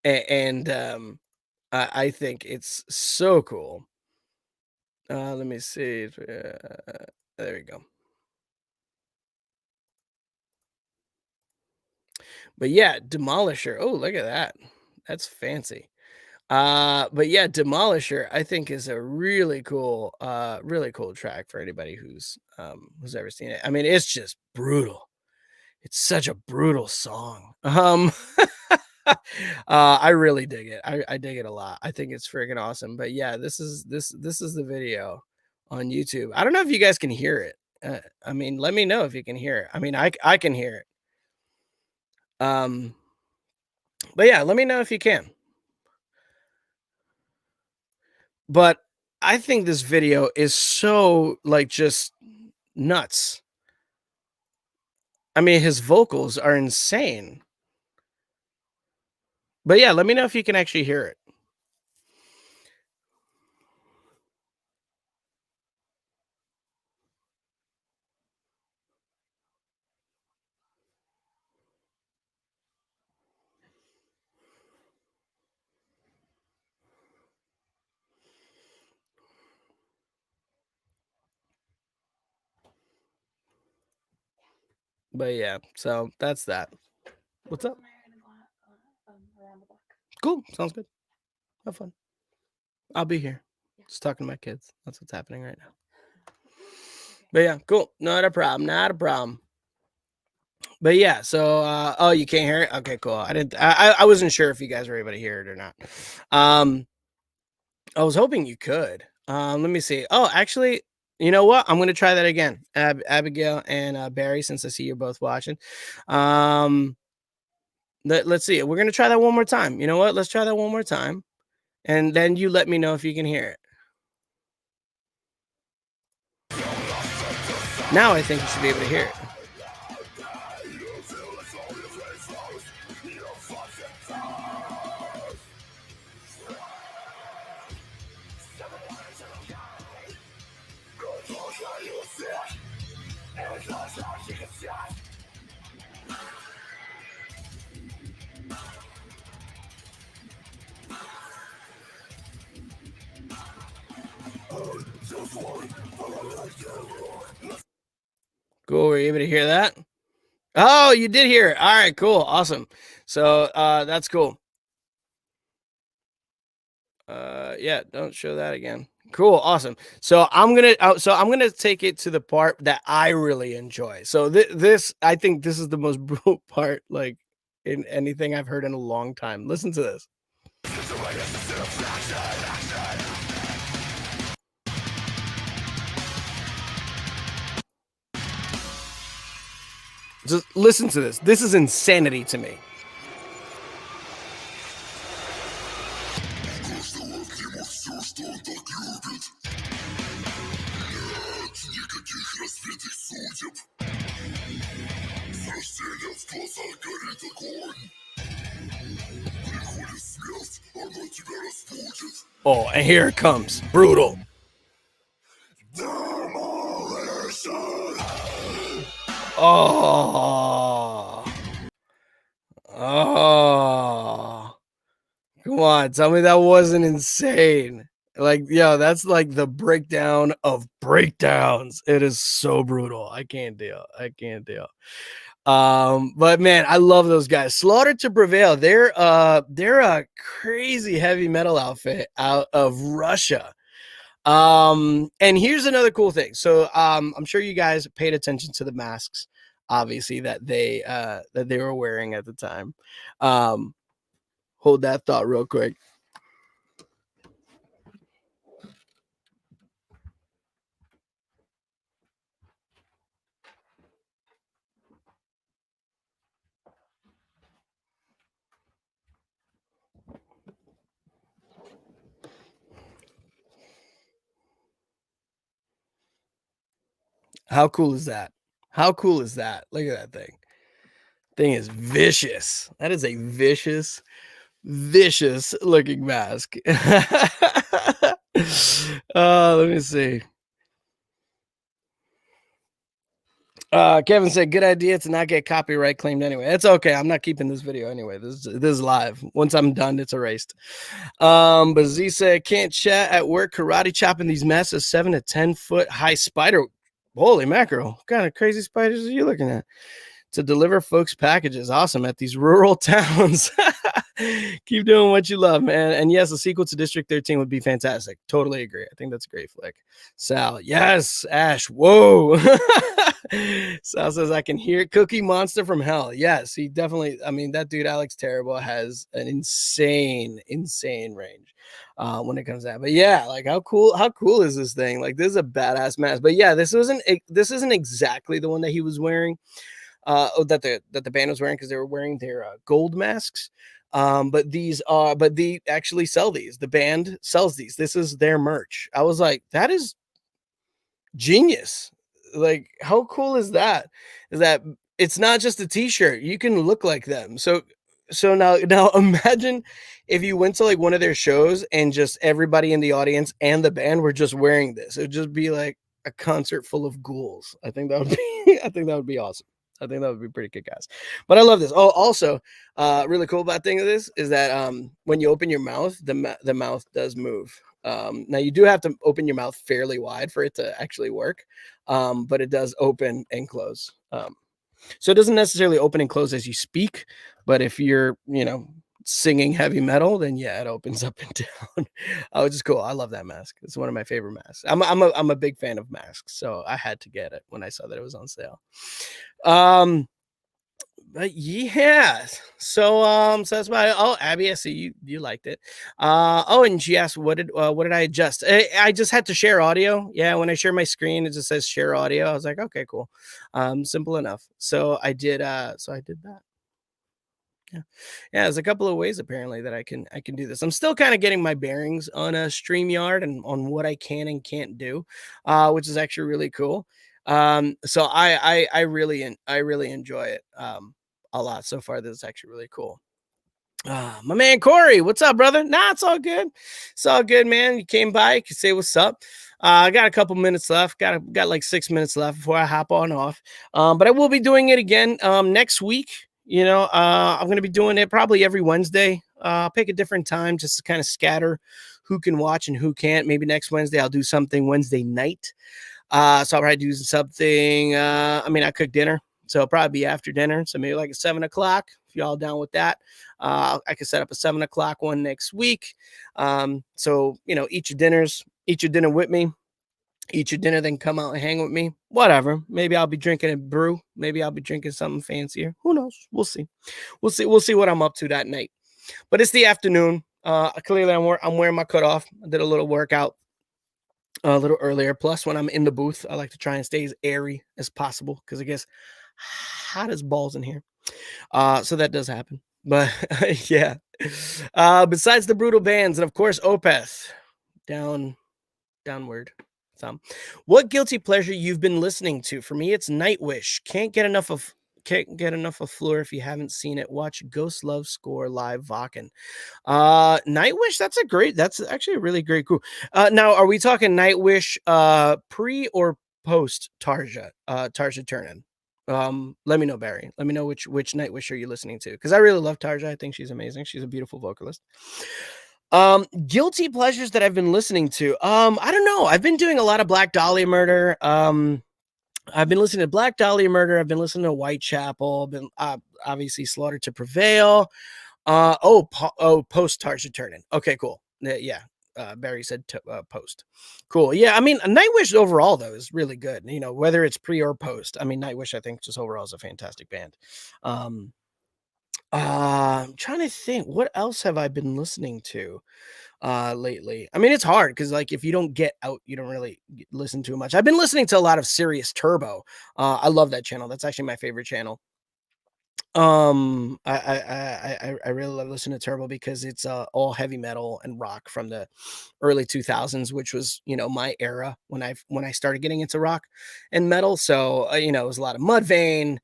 Speaker 1: and I think it's so cool. Let me see. There we go. But yeah, "Demolisher." Oh, look at that. That's fancy. But yeah, "Demolisher" I think is a really cool track for anybody who's ever seen it. I mean, it's just brutal. It's such a brutal song. I really dig it. I dig it a lot. I think it's freaking awesome. But yeah, this is the video on YouTube. I don't know if you guys can hear it. I mean, let me know if you can hear it. I mean, I can hear it. Um, but yeah, let me know if you can. But I think this video is so like just nuts. I mean, his vocals are insane. But yeah, let me know if you can actually hear it. But yeah, so that's that. What's up? Cool. Sounds good. Have fun. I'll be here. Just talking to my kids. That's what's happening right now. But yeah, cool. Not a problem. Not a problem. But yeah, so oh, you can't hear it? Okay, cool. I wasn't sure if you guys were able to hear it or not. Um I was hoping you could. Let me see. Oh, actually, you know what? I'm gonna try that again. Abigail and Barry, since I see you're both watching. Um let's see. We're gonna try that one more time. You know what? Let's try that one more time. And then you let me know if you can hear it. Now I think you should be able to hear it. Cool. Were you able to hear that? Oh, you did hear it. All right, cool. Awesome. So that's cool. Yeah, don't show that again. Cool, awesome. So I'm gonna take it to the part that I really enjoy. So this I think this is the most brutal part, like in anything I've heard in a long time. Listen to this. Just listen to this. This is insanity to me. Oh, and here it comes. Brutal. Oh. Oh. Come on, tell me that wasn't insane. Like, yo, that's like the breakdown of breakdowns. It is so brutal. I can't deal. I can't deal. But man, I love those guys. Slaughter to Prevail. They're a crazy heavy metal outfit out of Russia. And here's another cool thing. So I'm sure you guys paid attention to the masks, obviously, that they were wearing at the time. Um, hold that thought real quick. How cool is that? How cool is that? Look at that thing. Thing is vicious. That is a vicious looking mask. Let me see. Kevin said, "Good idea to not get copyright claimed anyway." It's okay. I'm not keeping this video anyway. This is live. Once I'm done, it's erased. But Z said, "Can't chat at work. Karate chopping these massive 7 to 10 foot high spider. Holy mackerel! What kind of crazy spiders are you looking at?" To deliver folks packages. Awesome at these rural towns. Keep doing what you love, man. And yes, a sequel to District 13 would be fantastic. Totally agree. I think that's a great flick. Sal, yes. Ash, whoa. Sal says, I can hear Cookie Monster from Hell. Yes, he definitely, I mean, that dude, Alex Terrible, has an insane range when it comes to that. But yeah, like how cool is this thing? Like, this is a badass mask. But yeah, this isn't exactly the one that he was wearing. That the band was wearing, because they were wearing their gold masks. But they actually sell these. The band sells these. This is their merch. I was like, that is genius. Like, how cool is that? Is that it's not just a t-shirt. You can look like them. So now imagine if you went to like one of their shows and just everybody in the audience and the band were just wearing this. It would just be like a concert full of ghouls. I think that would be I think that would be awesome. I think that would be pretty kick-ass. But I love this. Oh, also, really cool about thing of this is that when you open your mouth, the mouth does move. Now you do have to open your mouth fairly wide for it to actually work, but it does open and close. So it doesn't necessarily open and close as you speak, but if you're, singing heavy metal, then yeah, it opens up and down. Which is cool. I love that mask. It's one of my favorite masks. I'm a big fan of masks, so I had to get it when I saw that it was on sale. But yeah, so that's about it. Oh, Abby, I see you liked it. Oh, and she asked, what did I adjust? I just had to share audio. Yeah, when I share my screen, it just says share audio. I was like, okay, cool, simple enough. So I did that. Yeah. Yeah, there's a couple of ways apparently that I can do this. I'm still kind of getting my bearings on a StreamYard and on what I can and can't do, which is actually really cool. So I really enjoy it a lot so far. This is actually really cool. My man Corey, what's up, brother? Nah, it's all good. It's all good, man. You came by, you can say what's up. I got a couple minutes left. Got like 6 minutes left before I hop on off. But I will be doing it again next week. I'm gonna be doing it probably every Wednesday. I'll pick a different time just to kind of scatter who can watch and who can't. Maybe next Wednesday I'll do something Wednesday night. So I'll probably do something. I mean, I cook dinner, so it'll probably be after dinner. So maybe like at 7 o'clock. If y'all down with that, I could set up a 7 o'clock one next week. So eat your dinner with me, eat your dinner, then come out and hang with me. Whatever. Maybe I'll be drinking a brew. Maybe I'll be drinking something fancier. Who knows? We'll see. We'll see. We'll see what I'm up to that night. But it's the afternoon. Clearly, I'm wearing my cutoff. I did a little workout a little earlier. Plus, when I'm in the booth, I like to try and stay as airy as possible because it gets hot as balls in here. So that does happen. But yeah. Besides the brutal bands and of course Opeth, down downward thumb. What guilty pleasure you've been listening to? For me, it's Nightwish. Can't get enough of Floor. If you haven't seen it, watch Ghost Love Score live Vakken. Nightwish, that's actually a really great group. Now are we talking Nightwish pre or post Tarja Turin? Let me know, Barry. Let me know which Nightwish are you listening to? Because I really love Tarja. I think she's amazing. She's a beautiful vocalist. Guilty pleasures that I've been listening to. I don't know. I've been doing a lot of Black Dahlia Murder. I've been listening to Black Dahlia Murder. I've been listening to Whitechapel. I've been obviously Slaughter to Prevail. Post Tarsha Turnin. Okay, cool. Yeah. Barry said post. Cool. Yeah, I mean, Nightwish overall though is really good. You know, whether it's pre or post. I mean, Nightwish I think just overall is a fantastic band. I'm trying to think what else have I been listening to lately. I mean, it's hard because like if you don't get out, you don't really listen too much. I've been listening to a lot of Sirius Turbo. I love that channel. That's actually my favorite channel. I really love listening to Turbo because it's all heavy metal and rock from the early 2000s, which was my era when I started getting into rock and metal. So it was a lot of Mudvayne,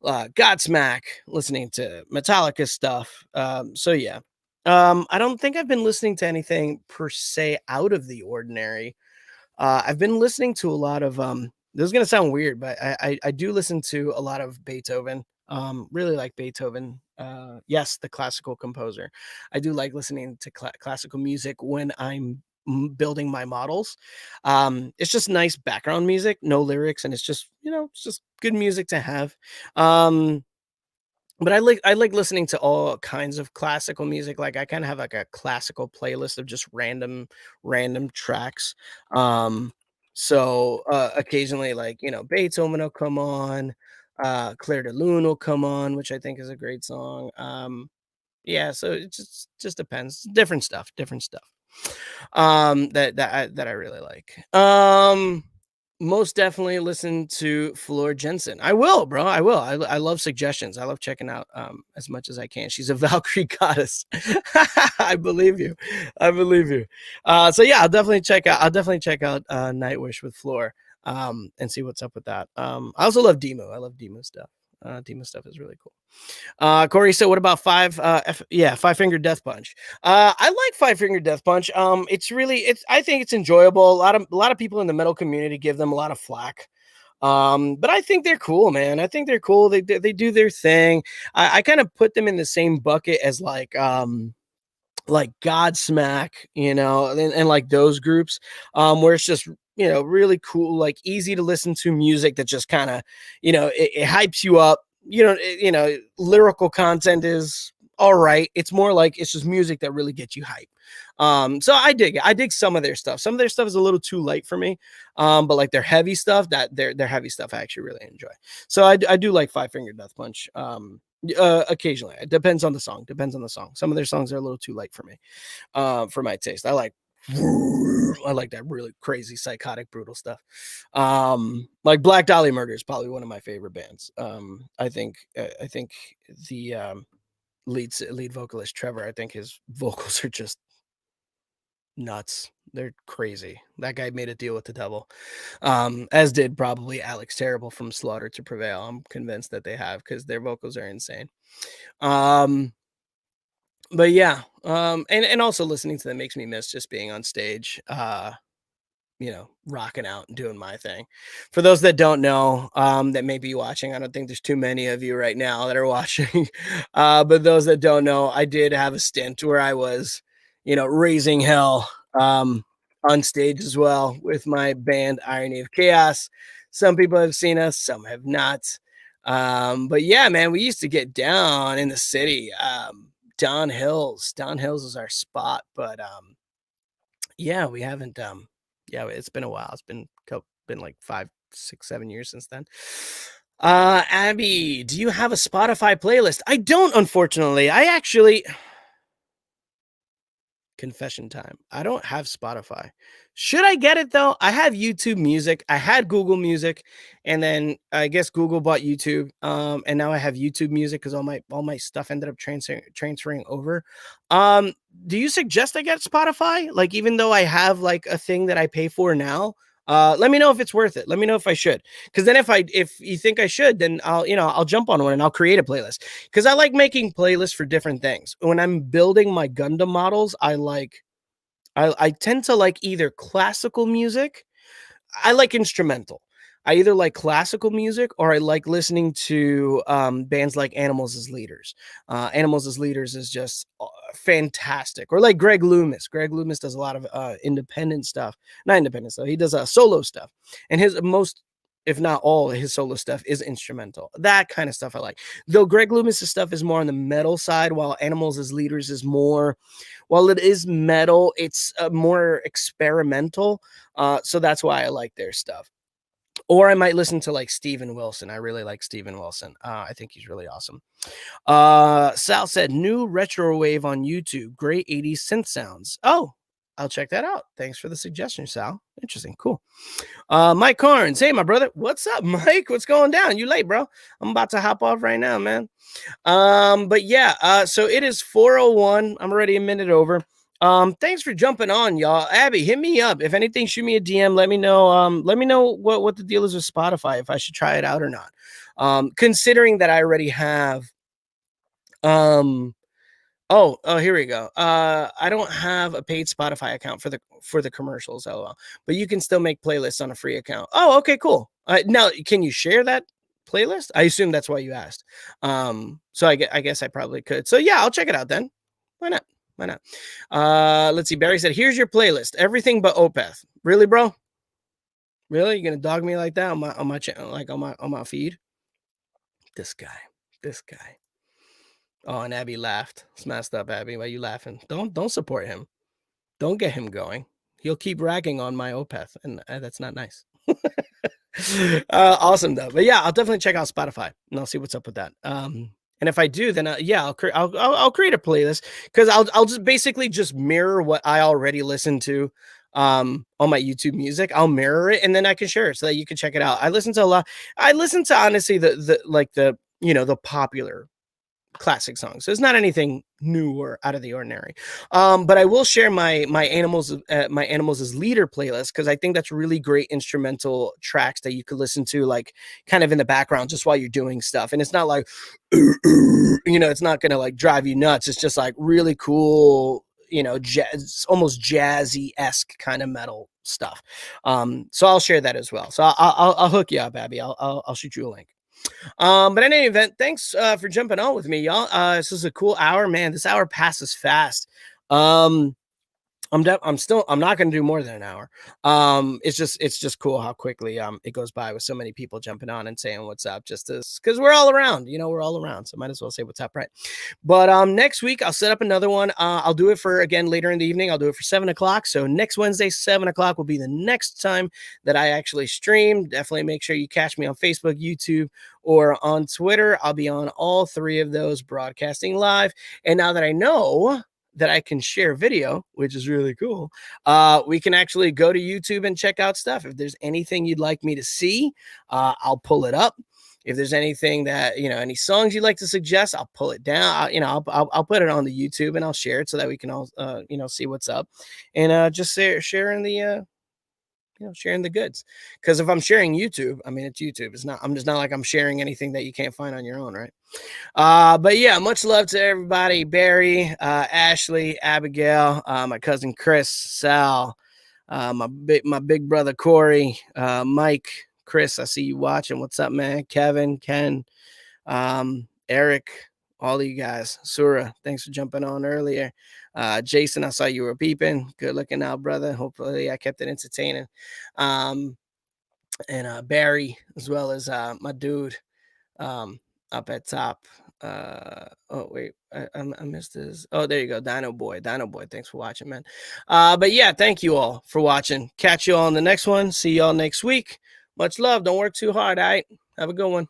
Speaker 1: Godsmack, listening to Metallica stuff. So yeah. I don't think I've been listening to anything per se out of the ordinary. I've been listening to a lot of this is gonna sound weird, but I do listen to a lot of Beethoven. Really like Beethoven. Yes, the classical composer. I do like listening to classical music when I'm building my models. It's just nice background music, no lyrics, and it's just good music to have. Um, but I like listening to all kinds of classical music. Like I kind of have like a classical playlist of just random tracks. Um, so occasionally like Beethoven will come on, Claire de Lune will come on, which I think is a great song. Yeah, so it just depends. Different stuff. That I really like. Most definitely listen to Floor Jensen. I will, bro. I will. I love suggestions. I love checking out as much as I can. She's a Valkyrie goddess. I believe you. I believe you. So yeah, I'll definitely check out Nightwish with Floor and see what's up with that. I also love Demo. I love Demo stuff. Demo stuff is really cool. Corey said, "What about Five Finger Death Punch?" I like Five Finger Death Punch. It's I think it's enjoyable. A lot of people in the metal community give them a lot of flack. But I think they're cool, man. I think they're cool. They do their thing. I kind of put them in the same bucket as like Godsmack, and like those groups, where it's just really cool, like easy to listen to music that just kind of it hypes you up. Lyrical content is all right. It's more like it's just music that really gets you hype. So I dig it. I dig some of their stuff. Some of their stuff is a little too light for me. But like their heavy stuff, their heavy stuff I actually really enjoy. So I do like Five Finger Death Punch. Occasionally, it depends on the song. Some of their songs are a little too light for me, for my taste. I like that really crazy, psychotic, brutal stuff. Like Black Dahlia Murder is probably one of my favorite bands. I think the lead vocalist Trevor, I think his vocals are just nuts. They're crazy. That guy made a deal with the devil. As did probably Alex Terrible from Slaughter to Prevail. I'm convinced that they have because their vocals are insane. Um, but yeah, and also listening to them makes me miss just being on stage. Rocking out and doing my thing. For those that don't know, that may be watching, I don't think there's too many of you right now that are watching. But those that don't know, I did have a stint where I was, raising hell. on stage as well with my band Irony of Chaos. Some people have seen us, some have not. But yeah, man, we used to get down in the city. Don Hills. Don Hills is our spot, but yeah, we haven't yeah, it's been a while. It's been like 5, 6, 7 years since then. Abby, do you have a Spotify playlist? I don't, unfortunately. I actually confession time. I don't have Spotify. Should I get it though? I have YouTube Music. I had Google Music, and then I guess Google bought YouTube. And now I have YouTube Music because all my stuff ended up transferring over. Um, do you suggest I get Spotify? Like, even though I have like a thing that I pay for now. Let me know if it's worth it. Let me know if I should. Because then if you think I should, then I'll jump on one and I'll create a playlist because I like making playlists for different things. When I'm building my Gundam models, I tend to like either classical music. I like instrumental. I either like classical music or I like listening to bands like Animals as Leaders. Animals as Leaders is just fantastic. Or like Greg Loomis. Greg Loomis does a lot of independent stuff. Not independent stuff. He does solo stuff. And his most, if not all, his solo stuff is instrumental. That kind of stuff I like. Though Greg Loomis's stuff is more on the metal side, while Animals as Leaders is more, while it is metal, it's more experimental. So that's why I like their stuff. Or I might listen to like Steven Wilson. I really like Steven Wilson. I think he's really awesome. Sal said new retro wave on YouTube. Great 80s synth sounds. Oh, I'll check that out. Thanks for the suggestion, Sal. Interesting. Cool. Mike Carnes. Hey, my brother. What's up, Mike? What's going down? You late, bro? I'm about to hop off right now, man. But yeah, so it is 4:01. I'm already a minute over. Thanks for jumping on, y'all. Abby, hit me up. If anything, shoot me a DM. Let me know. Let me know what the deal is with Spotify, if I should try it out or not. Considering that I already have um oh, here we go. I don't have a paid Spotify account for the commercials, LOL. But you can still make playlists on a free account. Oh, okay, cool. Now, can you share that playlist? I assume that's why you asked. So I guess I probably could. So yeah, I'll check it out then. Why not? Why not? Let's see. Barry said, "Here's your playlist. Everything but Opeth." Really, bro? Really? You gonna dog me like that on my channel, like on my feed? This guy. This guy. Oh, and Abby laughed. It's messed up, Abby. Why you laughing? Don't support him. Don't get him going. He'll keep ragging on my Opeth, and that's not nice. Awesome though. But yeah, I'll definitely check out Spotify and I'll see what's up with that. And if I do, then yeah, I'll create a playlist because I'll just basically just mirror what I already listen to on my YouTube music. I'll mirror it and then I can share it so that you can check it out. I listen to a lot. I listen to honestly the like the the popular classic songs. So it's not anything new or out of the ordinary. But I will share my animals as leader playlist because I think that's really great instrumental tracks that you could listen to like kind of in the background just while you're doing stuff. And it's not like it's not gonna like drive you nuts. It's just like really cool, jazz, almost jazzy-esque kind of metal stuff. So I'll share that as well. So I'll hook you up, Abby. I'll shoot you a link. But in any event, thanks for jumping on with me, y'all. This is a cool hour, man. This hour passes fast. Um, I'm not going to do more than an hour. It's just cool how quickly it goes by with so many people jumping on and saying what's up, just because we're all around, we're all around, so might as well say what's up, right? But next week I'll set up another one. I'll do it for again later in the evening. I'll do it for 7 o'clock. So next Wednesday, 7 o'clock will be the next time that I actually stream. Definitely make sure you catch me on Facebook, YouTube, or on Twitter. I'll be on all three of those broadcasting live. And now that I know that I can share video, which is really cool, we can actually go to YouTube and check out stuff. If there's anything you'd like me to see, I'll pull it up. If there's anything that, any songs you'd like to suggest, I'll pull it down. I'll put it on the YouTube and I'll share it so that we can all, see what's up and just sharing the, sharing the goods. Because if I'm sharing YouTube, I mean, it's YouTube. I'm just not like I'm sharing anything that you can't find on your own, right? But yeah, much love to everybody. Barry, Ashley, Abigail, my cousin Chris, Sal, my big brother Corey, Mike, Chris, I see you watching. What's up, man? Kevin, Ken, Eric, all of you guys. Sura, thanks for jumping on earlier. Jason, I saw you were beeping. Good looking out, brother. Hopefully, I kept it entertaining. Um, and Barry, as well as my dude um, up at top. Oh wait, I missed this. Oh, there you go, Dino Boy. Dino Boy, thanks for watching, man. But yeah, thank you all for watching. Catch you all on the next one. See y'all next week. Much love. Don't work too hard. All right. Have a good one.